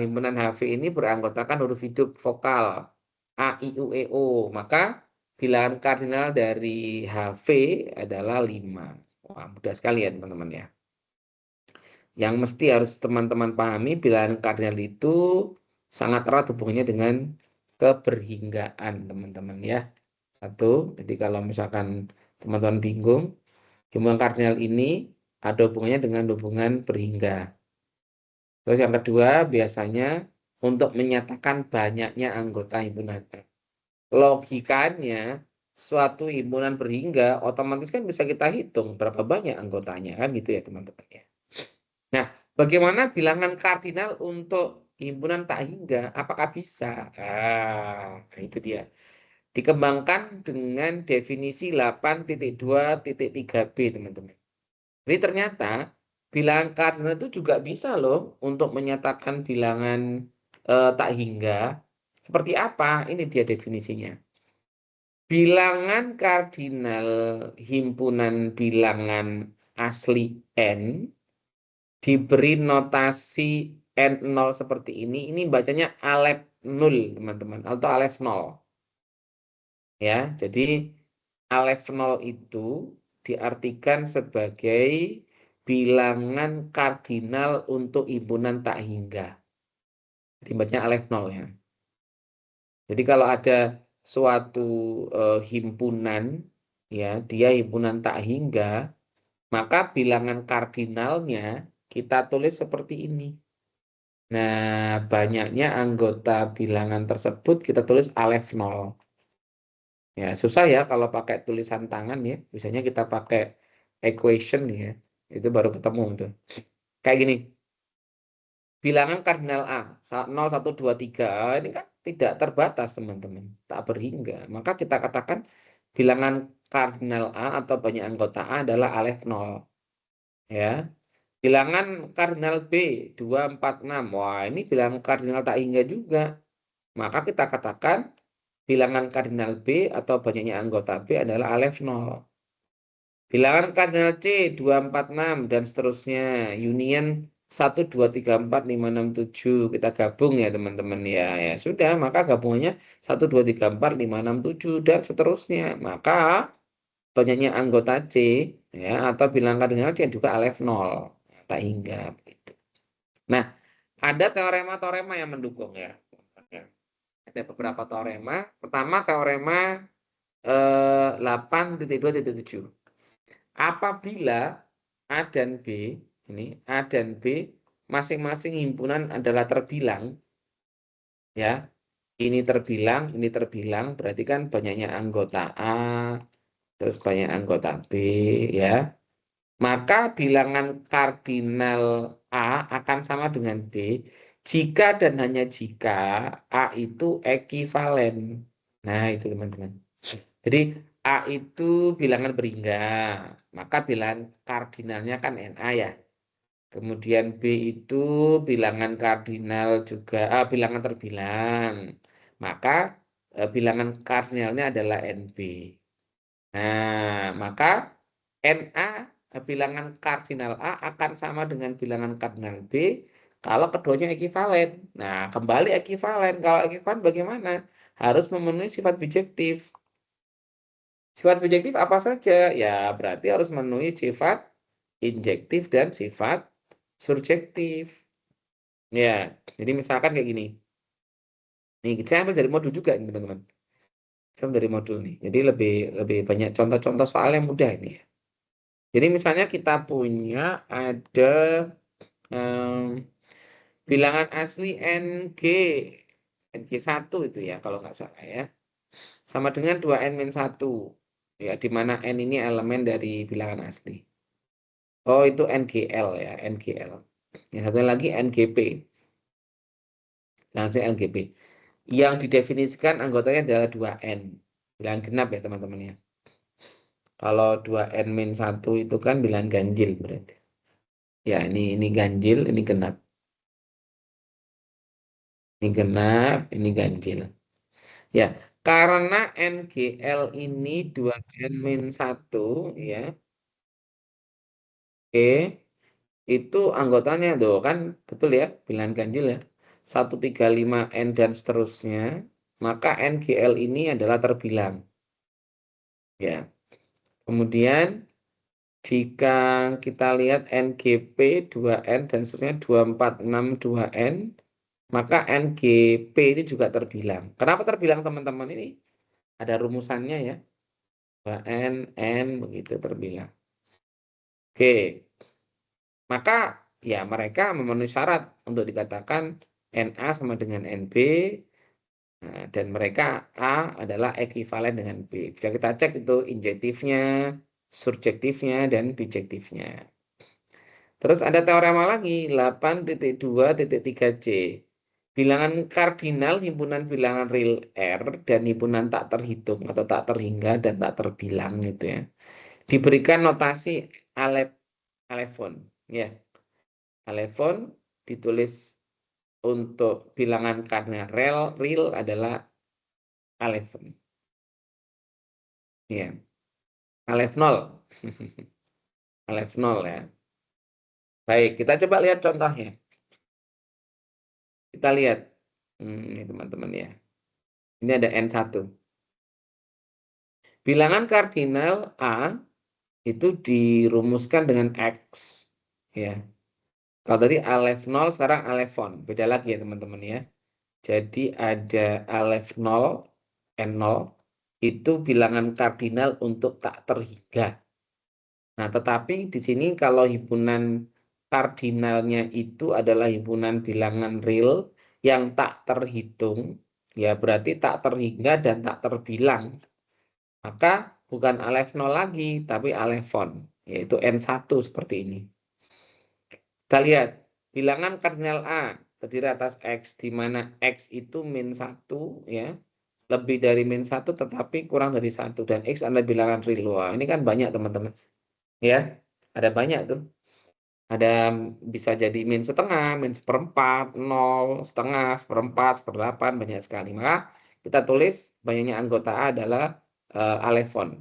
himpunan HV ini beranggotakan huruf hidup vokal A, I, U, E, O. Maka bilangan kardinal dari HV adalah 5. Wah, mudah sekali ya teman-teman ya. Yang mesti harus teman-teman pahami, bilangan kardinal itu sangat erat hubungannya dengan keberhinggaan teman-teman ya. Satu, jadi kalau misalkan teman-teman bingung, hubungan kardinal ini ada hubungannya dengan hubungan berhingga. Terus yang kedua, biasanya untuk menyatakan banyaknya anggota himpunan. Logikanya, suatu himpunan berhingga otomatis kan bisa kita hitung berapa banyak anggotanya kan gitu ya teman-teman ya. Nah, bagaimana bilangan kardinal untuk himpunan tak hingga? Apakah bisa? Itu dia. Dikembangkan dengan definisi 8.2.3b teman-teman. Jadi ternyata bilangan kardinal itu juga bisa loh untuk menyatakan bilangan tak hingga. Seperti apa? Ini dia definisinya. Bilangan kardinal himpunan bilangan asli N diberi notasi N0 seperti ini bacanya alef 0 teman-teman, atau alef 0. Ya, jadi alef 0 itu diartikan sebagai bilangan kardinal untuk himpunan tak hingga. Jadi bacanya alef 0 ya. Jadi kalau ada suatu himpunan ya, dia himpunan tak hingga, maka bilangan kardinalnya kita tulis seperti ini. Nah, banyaknya anggota bilangan tersebut kita tulis alef 0. Ya, susah ya kalau pakai tulisan tangan ya. Biasanya kita pakai equation ya. Itu baru ketemu tuh. Kayak gini. Bilangan kardinal A 0, 1, 2, 3 ini kan tidak terbatas teman-teman. Tak berhingga. Maka kita katakan bilangan kardinal A atau banyak anggota A adalah alef 0. Ya. Bilangan kardinal B 2, 4, 6. Wah, ini bilangan kardinal tak hingga juga. Maka kita katakan bilangan kardinal B atau banyaknya anggota B adalah alef 0. Bilangan kardinal C 2, 4, 6 dan seterusnya. Union 1, 2, 3, 4, 5, 6, 7. Kita gabung ya teman-teman ya. Ya sudah, maka gabungannya 1, 2, 3, 4, 5, 6, 7 dan seterusnya. Maka banyaknya anggota C ya atau bilangan kardinal C juga alef 0. Tak hingga begitu. Nah, ada teorema-teorema yang mendukung ya. Ada beberapa teorema. Pertama teorema 8.2.7. Apabila A dan B, ini A dan B masing-masing himpunan adalah terbilang, ya. Ini terbilang, berarti kan banyaknya anggota A, terus banyak anggota B, ya. Maka bilangan kardinal A akan sama dengan B jika dan hanya jika A itu ekivalen. Nah, itu teman-teman. Jadi A itu bilangan berhingga, maka bilangan kardinalnya kan NA ya. Kemudian B itu bilangan kardinal juga, bilangan terbilang. Maka bilangan kardinalnya adalah NB. Nah, maka NA bilangan kardinal A akan sama dengan bilangan kardinal B kalau keduanya ekivalen. Nah, kembali ekivalen. Kalau ekivalen bagaimana? Harus memenuhi sifat bijektif. Sifat bijektif apa saja? Ya, berarti harus memenuhi sifat injektif dan sifat surjektif. Ya, jadi misalkan kayak gini. Nih, saya ambil dari modul juga ini, teman-teman. Saya ambil dari modul nih. Jadi lebih lebih banyak contoh-contoh soal yang mudah ini ya. Jadi misalnya kita punya ada bilangan asli NG1 itu ya kalau nggak salah ya. Sama dengan 2n-1. Ya, di mana n ini elemen dari bilangan asli. Oh, itu NGL ya, NGL. Yang satu lagi NGP. Langsung NGP. Yang didefinisikan anggotanya adalah 2n. Bilangan genap ya, teman-teman ya. Kalau 2n-1 itu kan bilangan ganjil berarti. Ya, ini ganjil, ini genap. Ini genap, ini ganjil. Ya, karena NGL ini 2n-1 ya. Oke, itu anggotanya tuh kan betul ya, bilangan ganjil ya. 135n dan seterusnya, maka NGL ini adalah terbilang. Ya. Kemudian jika kita lihat NGP 2n dan seterusnya 2462n, maka NGP ini juga terbilang. Kenapa terbilang, teman-teman? Ini ada rumusannya ya. 2n, n begitu terbilang. Oke, maka ya mereka memenuhi syarat untuk dikatakan NA sama dengan NB, nah, dan mereka A adalah ekuivalen dengan B. Bisa kita cek itu injektifnya, surjektifnya, dan bijektifnya. Terus ada teorema lagi, 8.2.3c. Bilangan kardinal himpunan bilangan real R dan himpunan tak terhitung atau tak terhingga dan tak terbilang gitu ya. Diberikan notasi alefon. Ya, alefon ditulis untuk bilangan kardinal real adalah alefon. Ya, alef 0. Alef 0 ya. Baik, kita coba lihat contohnya. Kita lihat. Ini teman-teman ya. Ini ada N1. Bilangan kardinal A itu dirumuskan dengan X. Ya. Kalau tadi alef 0, sekarang alefon. Beda lagi ya teman-teman ya. Jadi ada alef 0, N0. Itu bilangan kardinal untuk tak terhingga. Nah, tetapi di sini kalau himpunan kardinalnya itu adalah himpunan bilangan real yang tak terhitung, ya berarti tak terhingga dan tak terbilang. Maka bukan alef 0 lagi, tapi alefon, yaitu N1 seperti ini. Kita lihat, bilangan kardinal A terdiri atas X, di mana X itu min 1, ya, lebih dari min 1 tetapi kurang dari 1, dan X adalah bilangan real. Wah, ini kan banyak teman-teman. Ya, ada banyak tuh. Ada bisa jadi min setengah, min seperempat, 0, setengah, seperempat, seperdelapan, banyak sekali. Maka kita tulis banyaknya anggota A adalah alefon.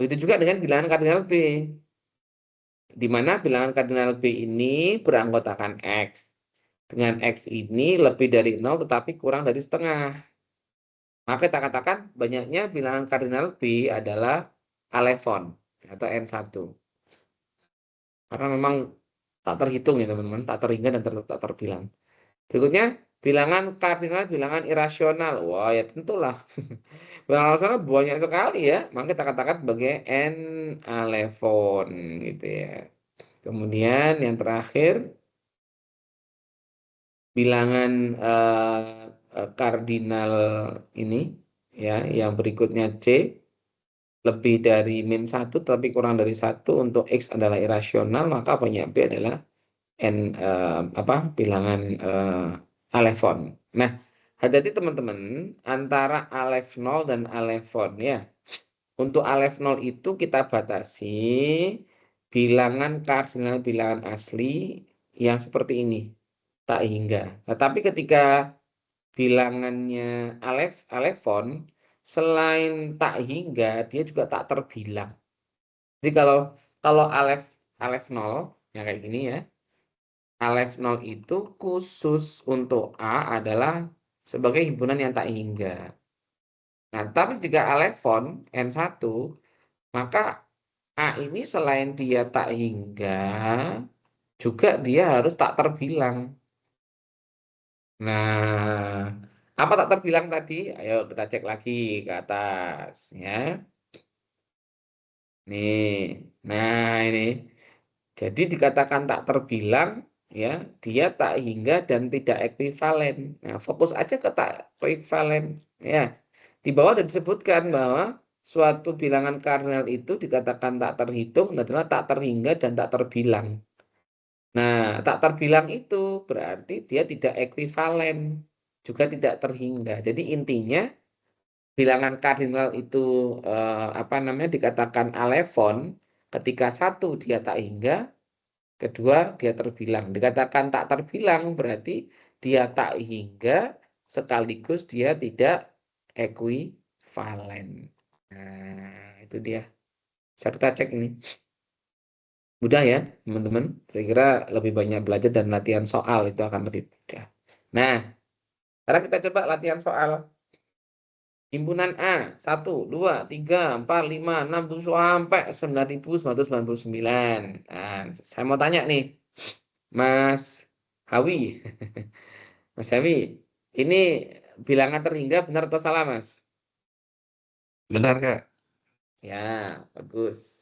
Begitu juga dengan bilangan kardinal B, di mana bilangan kardinal B ini beranggotakan X. Dengan X ini lebih dari 0 tetapi kurang dari setengah. Maka kita katakan banyaknya bilangan kardinal B adalah alefon atau N1. Karena memang tak terhitung ya teman-teman, tak terhingga dan tak terbilang. Berikutnya, bilangan kardinal, bilangan irasional. Wah, ya tentulah. Bilangan irasional banyak sekali ya. Maka kita katakan sebagai n alefon gitu ya. Kemudian yang terakhir, bilangan kardinal ini ya, yang berikutnya C lebih dari min 1 tapi kurang dari 1 untuk X adalah irasional, maka banyak B adalah n bilangan alefon. Nah, hati-hati teman-teman antara alef 0 dan alefon ya. Untuk alef 0 itu kita batasi bilangan kardinal bilangan asli yang seperti ini, tak hingga. Nah, tapi ketika bilangannya alefon, selain tak hingga, dia juga tak terbilang. Jadi kalau alef 0 yang kayak gini ya, alef 0 itu khusus untuk A adalah sebagai himpunan yang tak hingga. Nah, tapi jika alefon N1, maka A ini selain dia tak hingga, juga dia harus tak terbilang. Nah, apa tak terbilang tadi? Ayo kita cek lagi ke atas ya. Nih, nah ini. Jadi dikatakan tak terbilang ya, dia tak hingga dan tidak ekuivalen. Nah, fokus aja ke tak ekuivalen ya. Di bawah sudah disebutkan bahwa suatu bilangan kardinal itu dikatakan tak terhitung adalah tak terhingga dan tak terbilang. Nah, tak terbilang itu berarti dia tidak ekuivalen, juga tidak terhingga. Jadi intinya bilangan kardinal itu apa namanya dikatakan alefon ketika satu dia tak hingga, kedua dia terbilang. Dikatakan tak terbilang berarti dia tak hingga sekaligus dia tidak ekuivalen. Nah, itu dia. Saya kita cek ini. Mudah ya, teman-teman. Saya kira lebih banyak belajar dan latihan soal itu akan lebih mudah. Nah, sekarang kita coba latihan soal. Himpunan A, 1, 2, 3, 4, 5, 6, 7, sampai 9.999. Nah, saya mau tanya nih, Mas Hawi. Mas Hawi, ini bilangan terhingga benar atau salah, Mas? Benar, Kak. Ya, bagus.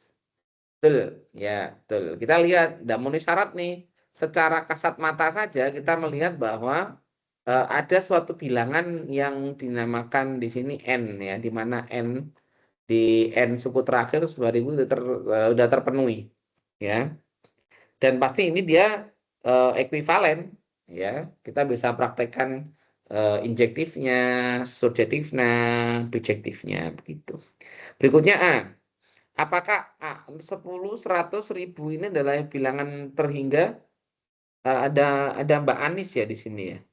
Betul, ya, betul. Kita lihat, tidak memenuhi syarat nih. Secara kasat mata saja kita melihat bahwa ada suatu bilangan yang dinamakan di sini N ya, di mana N di N suku terakhir 2000 sudah terpenuhi ya. Dan pasti ini dia ekuivalen ya. Kita bisa praktekkan injektifnya, surjektifnya, bijektifnya begitu. Berikutnya A. Apakah A 10, 100, 1000 ini adalah bilangan terhingga? Ada Mbak Anis ya di sini ya.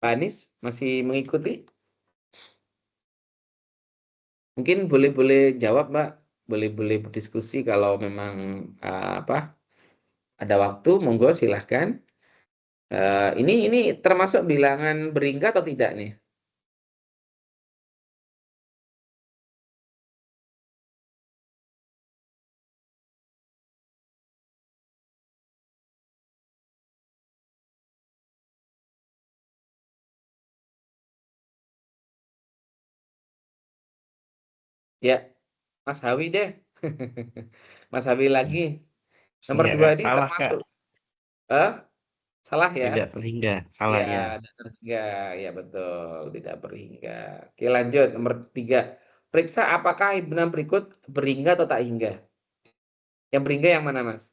Mbak Anis masih mengikuti? Mungkin boleh-boleh jawab, Mbak. Boleh-boleh berdiskusi kalau memang apa ada waktu, monggo silahkan. Ini termasuk bilangan berhingga atau tidak nih? Ya, Mas Hawi deh. Mas Hawi lagi. Nomor Enggak, dua Kak. ini Salah, Kak. termasuk. Eh, salah ya? Tidak terhingga. Salah, Ya, ya. tidak berhingga. Ya betul, tidak berhingga. Oke, lanjut. Nomor tiga. Periksa apakah himpunan berikut berhingga atau tak hingga. Yang berhingga yang mana, Mas?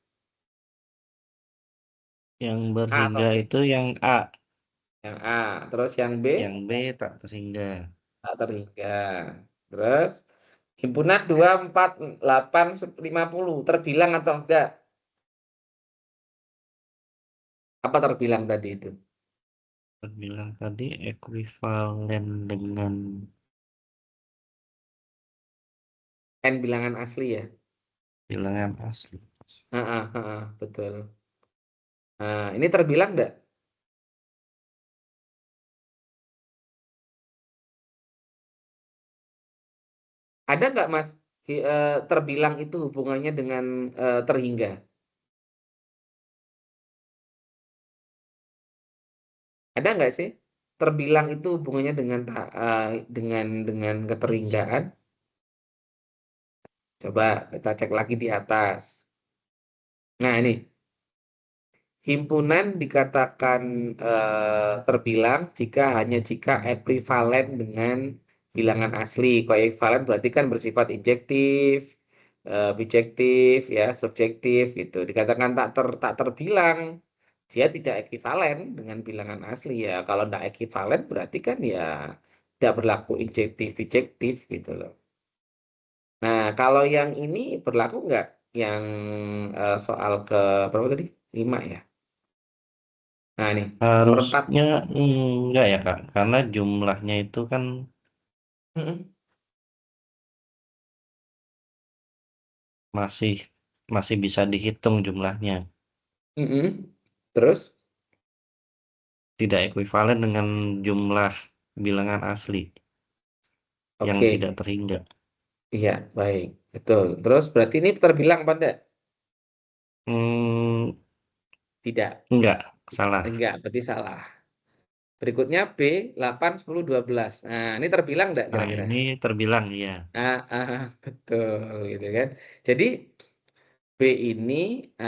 Yang A atau berhingga B? itu yang A. Yang A. Terus yang B? Yang B tak terhingga. Tak terhingga. Terus himpunan 2, 4, 8, 50 terbilang atau enggak? Apa terbilang tadi itu? Terbilang tadi ekuivalen dengan N bilangan asli ya? bilangan asli. Betul. Nah, ini terbilang enggak? Ada enggak Mas? Terbilang itu hubungannya dengan terhingga? Ada enggak sih? Terbilang itu hubungannya dengan dengan keterhinggaan? Coba kita cek lagi di atas. Nah, ini himpunan dikatakan terbilang hanya jika ekuivalen dengan bilangan asli. Kalau ekuivalen berarti kan bersifat injektif, bijektif, ya, subjektif gitu. Dikatakan tak terbilang, dia tidak ekuivalen dengan bilangan asli ya. Kalau tidak ekuivalen berarti kan ya tidak berlaku injektif, bijektif gitu loh. Nah, kalau yang ini berlaku nggak? Yang soal ke berapa tadi? 5 ya. Nah, nih, nomor 4. Harusnya enggak ya, Kak. Karena jumlahnya itu kan Mm-mm. masih masih bisa dihitung jumlahnya. Mm-mm. Terus, Tidak ekuivalen dengan jumlah bilangan asli yang oke. tidak terhingga. Iya, baik. Betul. Terus berarti ini terbilang apa enggak? Hmm, Tidak. enggak, salah. Enggak, berarti salah. Berikutnya B, 8, 10, 12. Nah, ini terbilang enggak Nah, kira-kira? ini terbilang ya. Betul gitu kan. Jadi B ini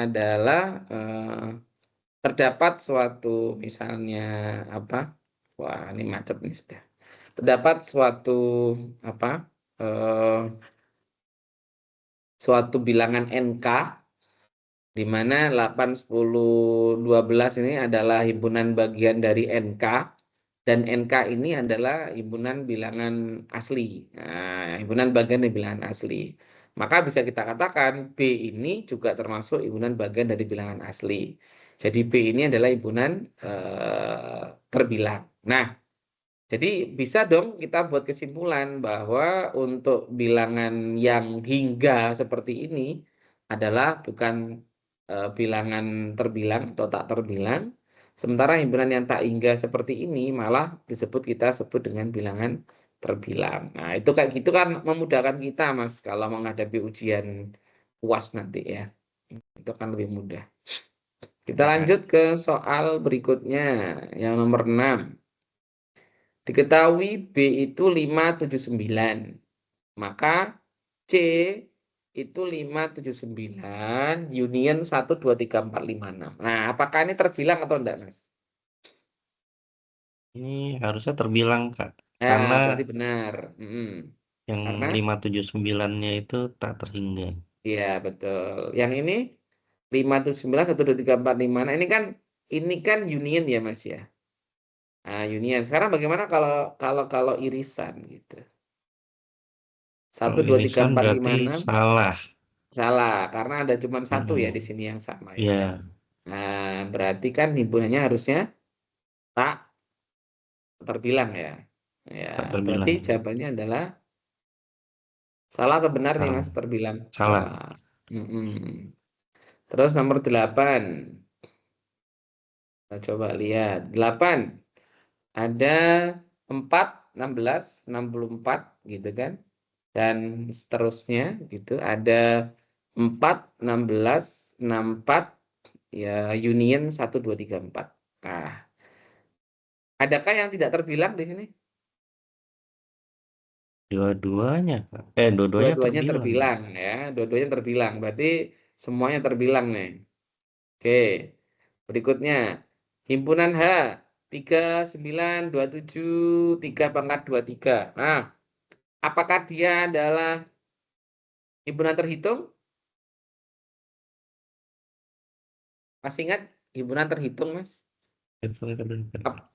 adalah terdapat suatu misalnya apa? Wah, ini macet nih sudah. Terdapat suatu apa? eh, Suatu bilangan NK di mana 8, 10, 12 ini adalah himpunan bagian dari NK dan NK ini adalah himpunan bilangan asli. Nah, himpunan bagian dari bilangan asli. Maka bisa kita katakan B ini juga termasuk himpunan bagian dari bilangan asli. Jadi B ini adalah himpunan terbilang. Nah, jadi bisa dong kita buat kesimpulan bahwa untuk bilangan yang hingga seperti ini adalah bukan bilangan terbilang atau tak terbilang. Sementara himpunan yang tak hingga seperti ini malah kita sebut dengan bilangan terbilang. Nah, itu kayak gitu kan memudahkan kita, Mas, kalau menghadapi ujian UAS nanti ya. Itu kan lebih mudah. Kita Ya, Kak. lanjut ke soal berikutnya, yang nomor 6. Diketahui B itu 579, maka C itu 579 union 1 2 3 4 5 6. Nah, apakah ini terbilang atau enggak, Mas? Ini harusnya terbilang, Kak. Nah, Karena berarti benar. yang Karena 579-nya itu tak terhingga. iya betul. Yang ini 579 1 2 3 4 5. Nah, ini kan union ya, Mas ya. Nah, union. Sekarang bagaimana kalau irisan gitu? Satu Kalau dua tiga irisan empat lima berarti enam salah. Salah, karena ada cuma satu ya di Mm-mm. sini yang sama ya. Ya, Nah, berarti kan himpunannya harusnya tak terbilang ya. Ya, tak berarti terbilang. jawabannya adalah salah atau benar nih Salah. Mas terbilang? Salah. Salah. Mm-mm. Terus nomor 8. Kita coba lihat. 8. Ada 4, 16, 64 gitu kan. Dan seterusnya gitu. Ada 4, 16, 64 ya union 1 2 3 4. Nah, adakah yang tidak terbilang di sini? Dua-duanya, Kak. Dua-duanya Dua-duanya terbilang. terbilang ya, dua-duanya terbilang. Berarti semuanya terbilang nih. Oke. Berikutnya, himpunan H 3927 3/23. Nah, apakah dia adalah himpunan terhitung? Masih ingat himpunan terhitung, Mas? Ap-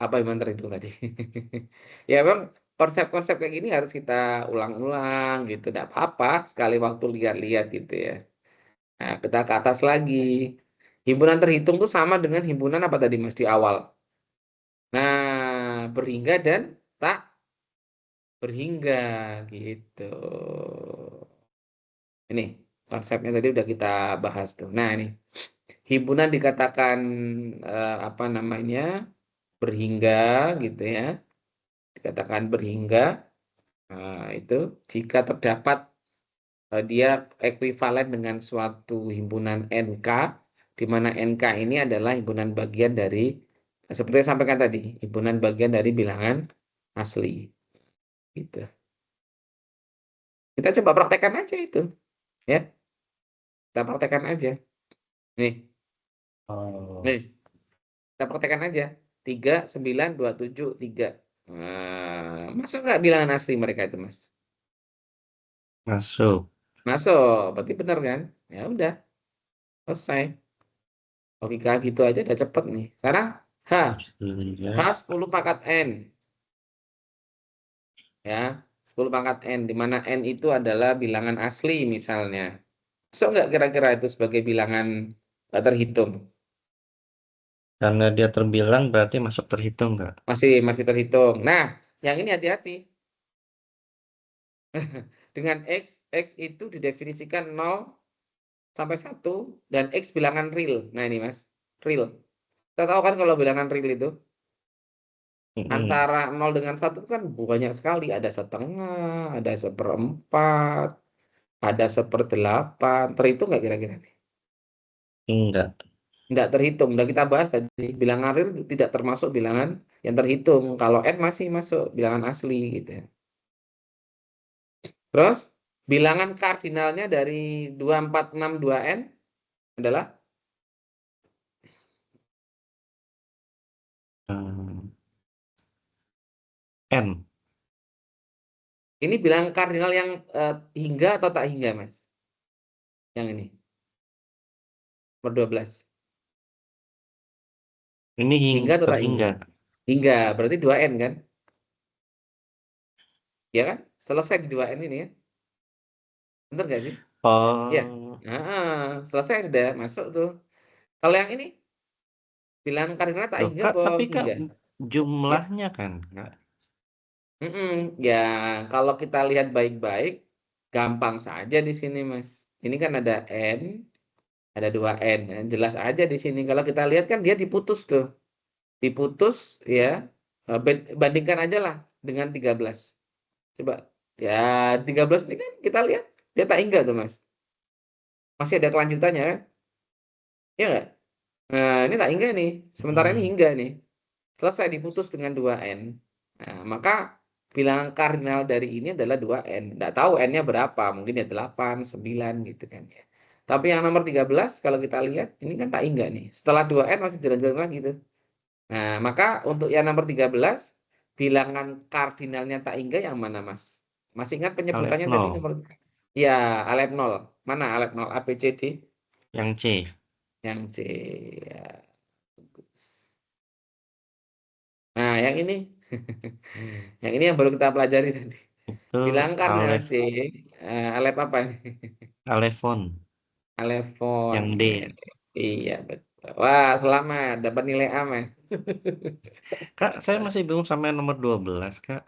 Apa himpunan terhitung tadi? Ya, Bang, konsep-konsep kayak gini harus kita ulang-ulang gitu. Tidak apa-apa, sekali waktu lihat-lihat gitu ya. Nah, kita ke atas lagi. Himpunan terhitung itu sama dengan himpunan apa tadi Mas di awal? Nah, berhingga dan tak berhingga gitu. Ini konsepnya tadi udah kita bahas tuh. Nah, ini himpunan dikatakan apa namanya? Berhingga gitu ya. Dikatakan berhingga. Nah, itu jika terdapat dia ekuivalen dengan suatu himpunan NK, di mana NK ini adalah himpunan bagian dari, seperti yang sampaikan tadi, himpunan bagian dari bilangan asli. Gitu. Kita coba praktekkan aja itu, ya. Kita praktekkan aja. Nih, Oh, nih, kita praktekkan aja. 3 9 2 7 3. Nah, masuk nggak bilangan asli mereka itu, Mas? masuk. Masuk, berarti benar kan? Ya udah, selesai. Logika gitu aja udah cepet nih. Sekarang H. H Tiga. 10 pangkat N. Ya, 10 pangkat N, di mana N itu adalah bilangan asli misalnya. So nggak kira-kira itu sebagai bilangan terhitung? Karena dia terbilang berarti masuk terhitung, Kak. Masih masih terhitung. Nah, yang ini hati-hati. Dengan X itu didefinisikan 0 sampai 1 dan X bilangan real. Nah ini Mas, real. Kita tahu kan kalau bilangan real itu Antara 0 dengan 1 kan banyak sekali. Ada setengah, ada seperempat, ada seperdelapan. Terhitung nggak kira-kira? Enggak. Nggak terhitung. Udah kita bahas tadi. Bilangan real tidak termasuk bilangan yang terhitung. Kalau N masih masuk bilangan asli gitu ya. Terus bilangan kardinalnya dari 2462N adalah N. ini bilangan kardinal yang hingga atau tak hingga, Mas? Yang ini. Nomor 12. Ini Hingga atau tak hingga? terhingga. Hingga, berarti 2N kan? Ya kan? Selesai di 2N ini ya. Bener nggak sih? Ya. Oh, Nah, selesai udah masuk tuh. Kalau yang ini bilangan kardinal tak loh, hingga Kak, apa tapi Kak hingga? Ya. jumlahnya kan, Kak. Ya, kalau kita lihat baik-baik, gampang saja di sini, Mas. Ini kan ada N, ada 2N. Ya. Jelas aja di sini. Kalau kita lihat kan dia diputus tuh. Diputus, ya. Bandingkan aja lah dengan 13. Coba. Ya, 13 ini kan kita lihat. Dia tak hingga tuh, Mas. Masih ada kelanjutannya kan? Ya nggak? Nah, ini tak hingga nih. Sementara ini Hmm. hingga nih. Selesai diputus dengan 2N. Nah, maka bilangan kardinal dari ini adalah 2N. Nggak tahu N-nya berapa, mungkin ya 8, 9 gitu kan ya. Tapi yang nomor 13 kalau kita lihat ini kan tak hingga nih. Setelah 2N masih jalan-jalan lagi gitu. Nah, maka untuk yang nomor 13 bilangan kardinalnya tak hingga yang mana, Mas? Masih ingat Alef penyebutannya tadi 0. nomor? Ya, alef 0. Mana alef 0? A, B, C, D? Yang C. Yang C. Ya. Nah, yang ini. Yang ini yang baru kita pelajari tadi. Itu Bilang karena Alef, C, Alef apa ini? Alefon. Alefon. Yang D. Iya, betul. Wah, selamat. Dapat nilai A, Mas. Kak, saya masih bingung sama yang nomor 12, Kak.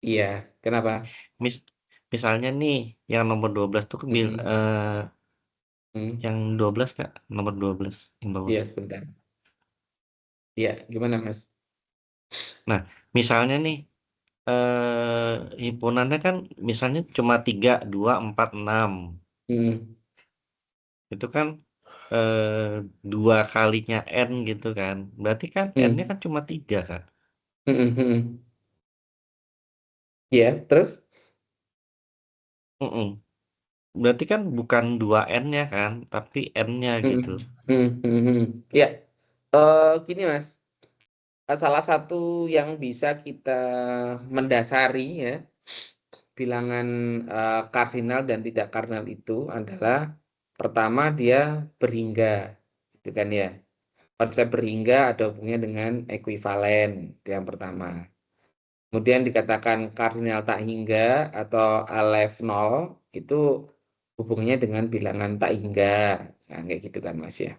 Iya, kenapa? Mis misalnya nih, yang nomor 12 tuh Mm-mm. Hmm. yang 12, Kak. Nomor 12 yang bawah. Iya, sebentar. Iya, gimana, Mas? Nah, misalnya nih, himpunannya kan misalnya cuma 3, 2, 4, 6. Hmm. Itu kan dua kalinya N gitu kan. Berarti kan N-nya Hmm. kan cuma 3, Kak. Hmm. Hmm. Iya, terus? Mm-mm. Berarti kan bukan 2 N-nya kan, tapi N-nya Hmm. gitu. Hmm. Hmm. Iya, gini, Mas. Salah satu yang bisa kita mendasari ya bilangan kardinal dan tidak kardinal itu adalah pertama dia berhingga, gitu kan ya. Konsep berhingga ada hubungannya dengan ekuivalen, itu yang pertama. Kemudian dikatakan kardinal tak hingga atau alef nol itu hubungannya dengan bilangan tak hingga, nah, kayak gitu kan Mas ya.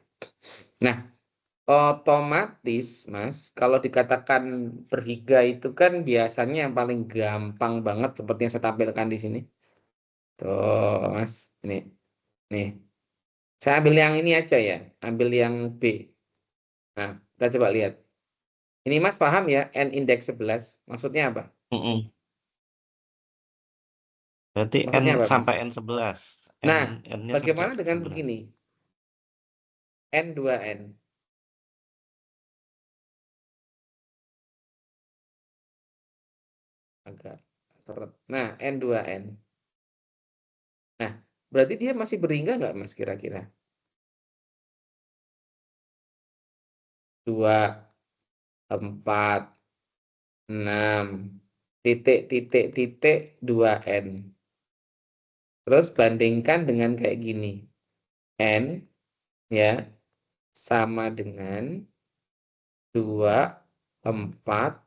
Nah, otomatis Mas, kalau dikatakan berhingga itu kan biasanya yang paling gampang banget seperti yang saya tampilkan di sini. Tuh, Mas. Ini. Nih. Saya ambil yang ini aja ya. Ambil yang B. Nah, kita coba lihat. Ini Mas paham ya, N indeks 11. Maksudnya apa? Mm-mm. Berarti N Maksudnya apa, Mas? sampai N11. Nah, N-nya sampai bagaimana dengan 11. begini? N2N. Agak seret. Nah, N2N. Nah, berarti dia masih berhingga nggak, Mas, kira-kira? 2, 4, 6, titik, titik, titik, 2N. Terus bandingkan dengan kayak gini. N ya sama dengan 2, 4,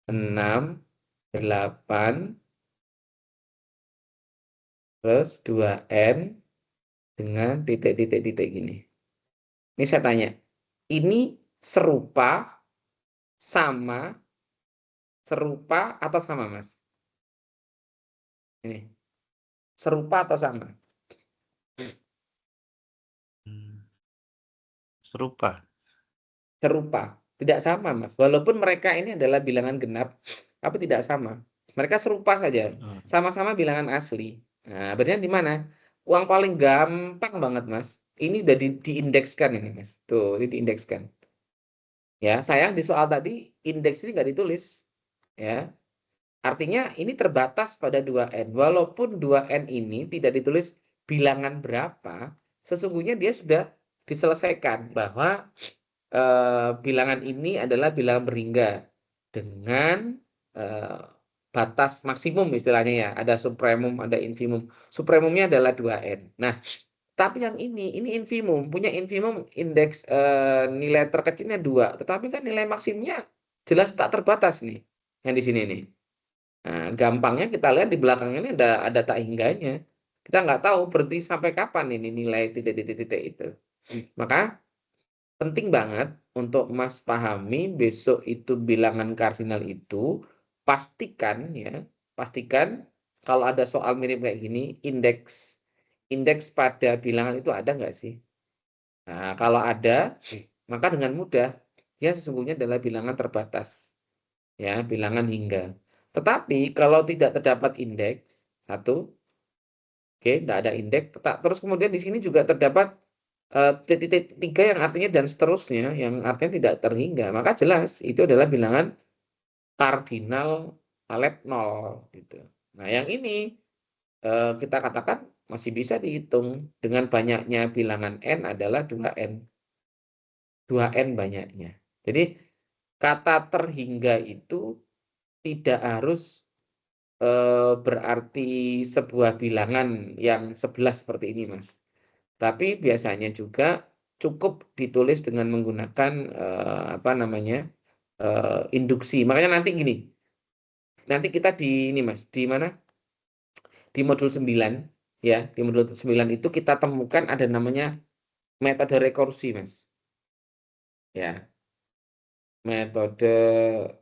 6, 8, terus 2N dengan titik-titik-titik gini. Ini saya tanya, ini serupa, sama, serupa atau sama, Mas? Ini, serupa atau sama? Hmm, Serupa. Serupa. Tidak sama, Mas. Walaupun mereka ini adalah bilangan genap, tapi tidak sama. Mereka serupa saja, Heeh. sama-sama bilangan asli. Nah, bedanya di mana? Uang paling gampang banget, Mas. Ini udah diindekskan ini, Mas. Tuh, ini diindekskan. Ya, sayang di soal tadi indeks ini nggak ditulis. Ya, artinya ini terbatas pada 2N. Walaupun 2N ini tidak ditulis bilangan berapa, sesungguhnya dia sudah diselesaikan bahwa bilangan ini adalah bilangan berhingga dengan eh, batas maksimum istilahnya ya. Ada supremum, ada infimum. Supremumnya adalah 2N. Nah, tapi yang ini infimum, punya infimum indeks nilai terkecilnya 2. Tetapi kan nilai maksimumnya jelas tak terbatas nih. Yang di sini nih. Nah, gampangnya kita lihat di belakang ini ada tak hingganya. Kita nggak tahu berhenti sampai kapan ini nilai titik-titik itu. Maka penting banget untuk Mas pahami besok itu bilangan kardinal itu pastikan ya, pastikan kalau ada soal mirip kayak gini indeks pada bilangan itu ada nggak sih? Nah, kalau ada, maka dengan mudah dia sesungguhnya adalah bilangan terbatas, ya, bilangan hingga. Tetapi kalau tidak terdapat indeks satu, oke, tidak ada indeks, terus kemudian di sini juga terdapat titik tiga yang artinya dan seterusnya, yang artinya tidak terhingga, maka jelas itu adalah bilangan kardinal palet 0 gitu. Nah, yang ini kita katakan masih bisa dihitung dengan banyaknya bilangan n adalah 2n. 2n banyaknya. Jadi kata terhingga itu tidak harus berarti sebuah bilangan yang 11 seperti ini, Mas. Tapi biasanya juga cukup ditulis dengan menggunakan apa namanya? Induksi. Makanya nanti gini. Nanti kita di ini Mas, di mana? Di modul 9 ya, di modul 9 itu kita temukan ada namanya metode rekursi, Mas. Ya, metode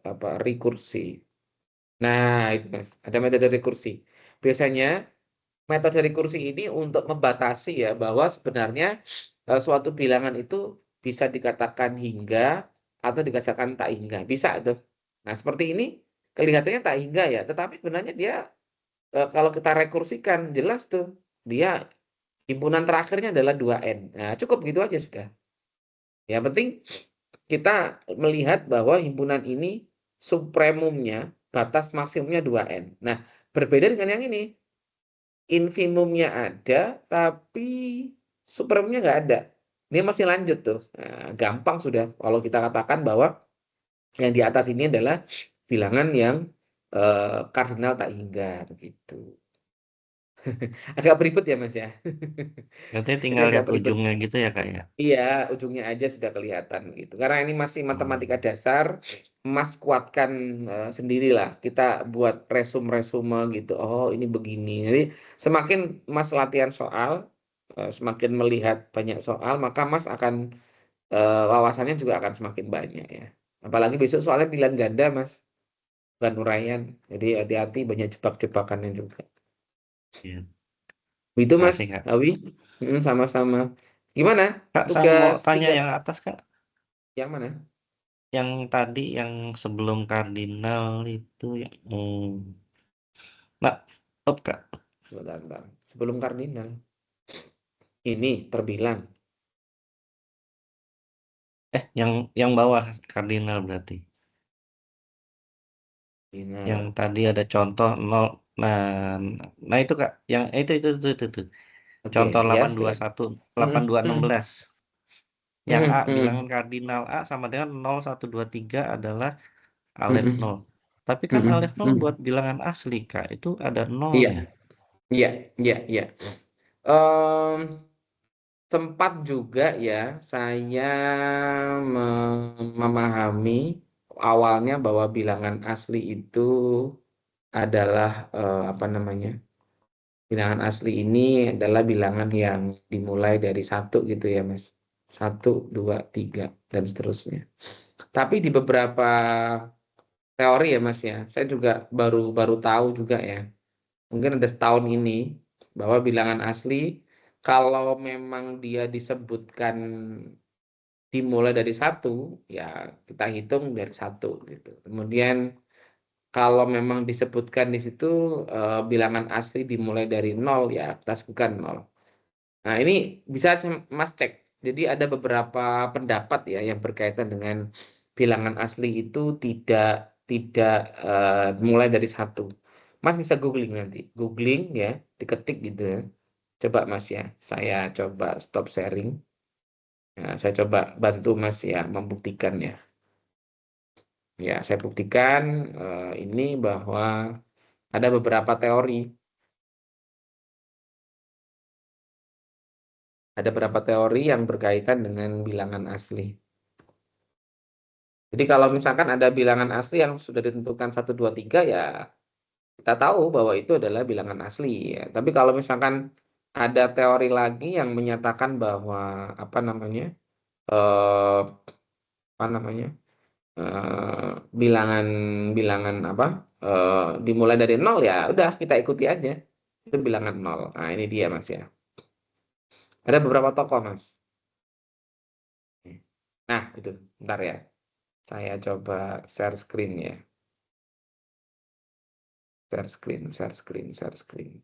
apa? Rekursi. Nah, itu Mas, ada metode rekursi. Biasanya metode rekursi ini untuk membatasi ya bahwa sebenarnya suatu bilangan itu bisa dikatakan hingga atau dikatakan tak hingga. Bisa tuh. Nah, seperti ini kelihatannya tak hingga ya, tetapi sebenarnya dia kalau kita rekursikan jelas tuh dia himpunan terakhirnya adalah 2N. Nah, cukup gitu aja sudah. Yang penting kita melihat bahwa himpunan ini supremumnya batas maksimumnya 2N. Nah, berbeda dengan yang ini. Infimumnya ada, tapi supremumnya nggak ada. Ini masih lanjut tuh. Nah, gampang sudah kalau kita katakan bahwa yang di atas ini adalah bilangan yang kardinal tak hingga begitu. Agak beribut ya Mas ya. Berarti Ini tinggal agak lihat beribut. ujungnya gitu ya, Kak, ya? Iya, ujungnya aja sudah kelihatan gitu. Karena ini masih matematika Hmm. dasar, Mas kuatkan sendirilah. Kita buat resume-resume gitu. Oh, ini begini. Jadi semakin Mas latihan soal, semakin melihat banyak soal, maka Mas akan wawasannya juga akan semakin banyak ya. Apalagi besok soalnya pilihan ganda, Mas, bukan uraian. Jadi hati-hati banyak jebak-jebakannya juga. Iya. Itu Mas Makasih, Kak. Awi. Sama-sama. Gimana? Kak, saya mau Tugas tanya 3 yang atas, Kak. yang mana? Yang tadi yang sebelum kardinal itu ya. Nah, op, Kak. Sebentar, bentar. Sebelum kardinal. Ini terbilang. Yang bawah kardinal berarti. Yang Kardinal. tadi ada contoh nol. Nah, nah itu Kak, yang itu. Oke, Contoh ya 821, silakan. Mm, mm, 8216. Yang A, mm, bilangan mm, kardinal A sama dengan 0123 adalah alef mm, nol. Tapi kan alef mm, nol buat mm. bilangan asli Kak, itu ada Iya, nolnya. iya, iya, iya. Em, sempat juga ya saya memahami awalnya bahwa bilangan asli itu adalah apa namanya? Bilangan asli ini adalah bilangan yang dimulai dari satu gitu ya, Mas. Satu, dua, tiga, dan seterusnya. Tapi di beberapa teori ya, Mas ya, saya juga baru baru tahu juga ya. Mungkin ada setahun ini bahwa bilangan asli kalau memang dia disebutkan dimulai dari 1, ya kita hitung dari 1 gitu. Kemudian kalau memang disebutkan di situ bilangan asli dimulai dari 0, ya kita sebutkan 0. Nah, ini bisa Mas cek. Jadi ada beberapa pendapat ya yang berkaitan dengan bilangan asli itu tidak mulai dari 1. Mas bisa googling nanti. Googling ya, diketik gitu ya. Coba Mas ya, saya coba stop sharing. Nah, saya coba bantu Mas ya membuktikan ya. Ya, saya buktikan ini bahwa ada beberapa teori. Ada beberapa teori yang berkaitan dengan bilangan asli. Jadi kalau misalkan ada bilangan asli yang sudah ditentukan 1, 2, 3, ya kita tahu bahwa itu adalah bilangan asli ya. Tapi kalau misalkan ada teori lagi yang menyatakan bahwa apa namanya eh, apa namanya eh, bilangan bilangan apa dimulai dari 0, ya udah kita ikuti aja itu bilangan 0. Nah ini dia Mas ya. Ada beberapa tokoh Mas. Nah itu, bentar ya. Saya coba share screen ya. Share screen, share screen, share screen,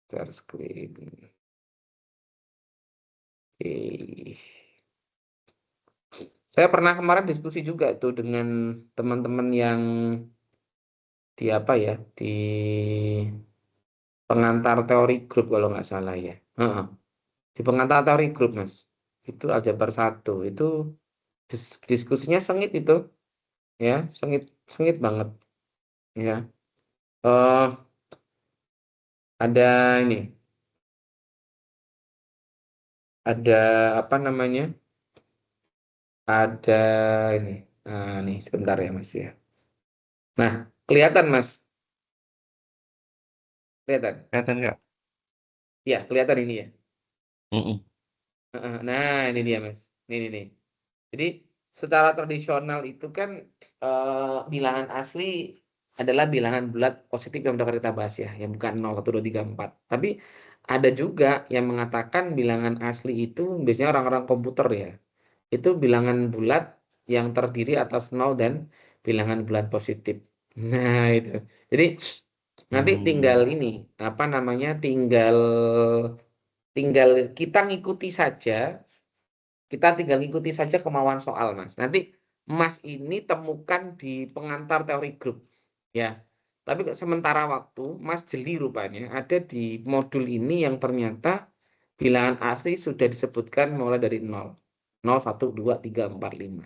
share screen. Oke. Saya pernah kemarin diskusi juga tuh dengan teman-teman yang di apa ya, di pengantar teori grup kalau nggak salah ya. Heeh. Di pengantar teori grup Mas. Itu aljabar 1. Itu diskusinya sengit itu, ya, sengit sengit banget, ya. Eh ada ini, ada apa namanya? Ada ini. Nah, nih sebentar ya Mas ya. Nah, kelihatan Mas, kelihatan. Kelihatan nggak? Ya, kelihatan ini ya. Mm-mm. Heeh. Nah, ini dia Mas. Ini nih. Jadi secara tradisional itu kan bilangan asli adalah bilangan bulat positif yang udah kita bahas ya, yang bukan 0, 1, 2, 3, 4. Tapi ada juga yang mengatakan bilangan asli itu biasanya orang-orang komputer ya. Itu bilangan bulat yang terdiri atas 0 dan bilangan bulat positif. Nah, itu. Jadi nanti tinggal Hmm. ini, apa namanya? Tinggal tinggal kita ngikuti saja, kita tinggal ngikuti saja kemauan soal, Mas. Nanti Mas ini temukan di pengantar teori grup, ya. Tapi sementara waktu, Mas jeli rupanya ada di modul ini yang ternyata bilangan asli sudah disebutkan mulai dari 0. 0, 1, 2, 3, 4, 5.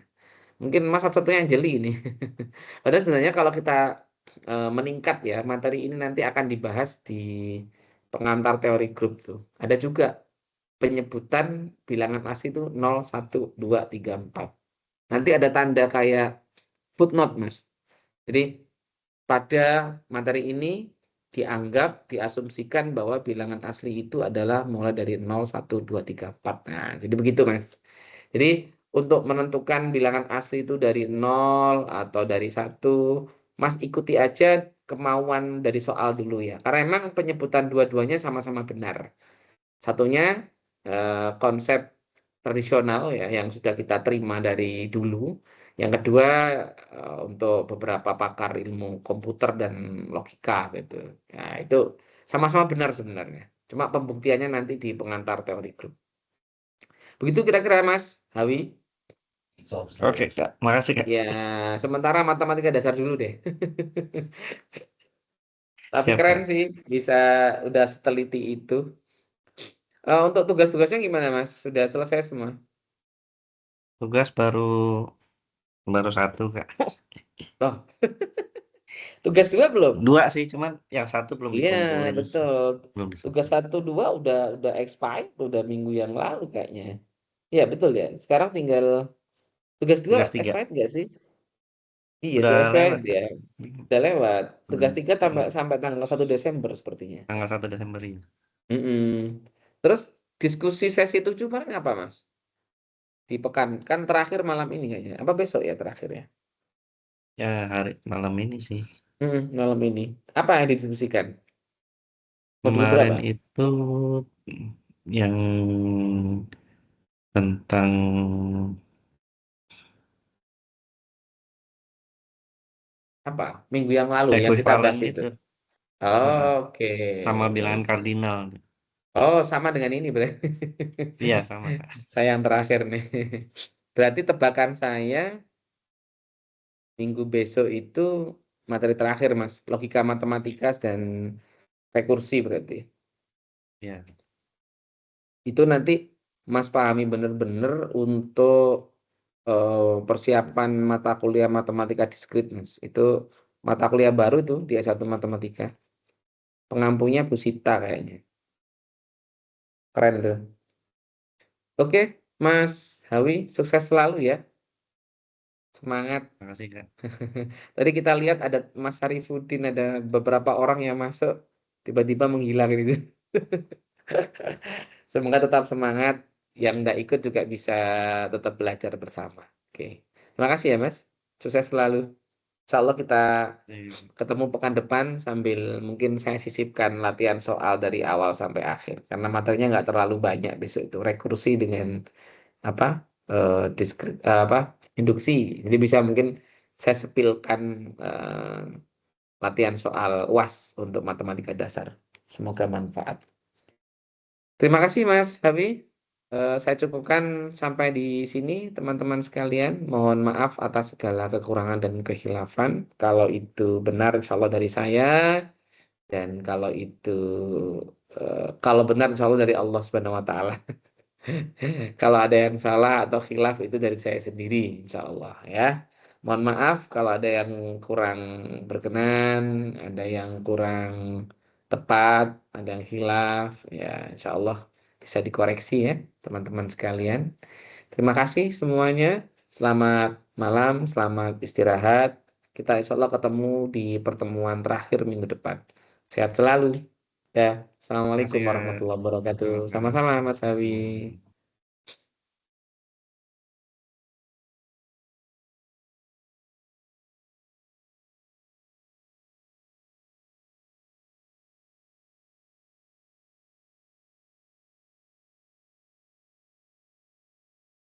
Mungkin Mas satu-satunya yang jeli ini. Padahal sebenarnya kalau kita meningkat ya, materi ini nanti akan dibahas di pengantar teori grup tuh. Ada juga penyebutan bilangan asli itu 0, 1, 2, 3, 4. Nanti ada tanda kayak footnote, Mas. Jadi pada materi ini dianggap, diasumsikan bahwa bilangan asli itu adalah mulai dari 0, 1, 2, 3, 4. Nah, jadi begitu, Mas. Jadi untuk menentukan bilangan asli itu dari 0 atau dari 1, Mas ikuti aja kemauan dari soal dulu ya. Karena memang penyebutan dua-duanya sama-sama benar. Satunya konsep tradisional ya yang sudah kita terima dari dulu. Yang kedua untuk beberapa pakar ilmu komputer dan logika gitu. Nah, itu sama-sama benar sebenarnya. Cuma pembuktiannya nanti di pengantar teori grup. Begitu kira-kira Mas Hawi. Oke, Kak. Makasih, Kak. Ya, sementara matematika dasar dulu deh. Tapi Siap, keren Kak. sih bisa udah seteliti itu. Untuk tugas-tugasnya gimana Mas? Sudah selesai semua? Tugas baru baru satu, Kak. Oh, tugas 2 belum? Dua sih, cuman yang satu belum Iya, dikumpulin. betul. Belum Tugas disatuin. 1, 2 udah expired, udah minggu yang lalu kayaknya. Iya, betul ya. Sekarang tinggal tugas 2 Tugas tiga. expired nggak sih? Iya, Udah tuh lewat, expired Kak. ya. Udah lewat. Udah. Tugas 3 sampai Mm, sampai tanggal 1 Desember sepertinya. tanggal 1 Desember ini. Mm-mm. Terus diskusi sesi 7 kemarin apa, Mas? Di pekan kan terakhir malam ini kayaknya. Apa besok ya terakhir ya? Ya, hari malam ini sih. Malam ini. Apa yang didiskusikan? Modul Kemarin berapa? itu yang tentang Apa? Minggu yang lalu yang kita ekuivalen bahas itu. gitu. Heeh, Oke, sama oke, bilangan oke. kardinal. Oh, sama dengan ini berarti. Iya, sama, Kak. Saya yang terakhir nih. Berarti tebakan saya minggu besok itu materi terakhir, Mas. Logika matematika dan rekursi berarti. Iya, Itu nanti Mas pahami benar-benar untuk persiapan mata kuliah matematika diskrit, Mas. Itu mata kuliah baru itu di S1 matematika. Pengampunya Bu Sita kayaknya. Keren itu. Oke, Mas Hawi, sukses selalu ya. Semangat. makasih, Kak. Tadi kita lihat ada Mas Sarifudin, ada beberapa orang yang masuk, tiba-tiba menghilang gitu. Semoga tetap semangat. Yang nggak ikut juga bisa tetap belajar bersama. Oke. Terima kasih ya, Mas. Sukses selalu. Insya Allah kita Jadi, ketemu pekan depan sambil mungkin saya sisipkan latihan soal dari awal sampai akhir. Karena materinya nggak terlalu banyak besok itu. Rekursi dengan apa apa induksi. Jadi bisa mungkin saya sepilkan latihan soal UAS untuk matematika dasar. Semoga manfaat. Terima kasih Mas Habi. Saya cukupkan sampai di sini teman-teman sekalian. Mohon maaf atas segala kekurangan dan kehilafan. Kalau itu benar insya Allah dari saya dan kalau benar insya Allah dari Allah Subhanahu Wa Taala. Kalau ada yang salah atau khilaf itu dari saya sendiri, insya Allah ya. Mohon maaf kalau ada yang kurang berkenan, ada yang kurang tepat, ada yang khilaf, ya insya Allah bisa dikoreksi ya teman-teman sekalian. Terima kasih semuanya. Selamat malam, selamat istirahat. Kita insya Allah ketemu di pertemuan terakhir minggu depan. Sehat selalu. Ya, makasih, Assalamualaikum Kak. warahmatullahi wabarakatuh. Sama, Kak. Sama-sama Mas Hawi.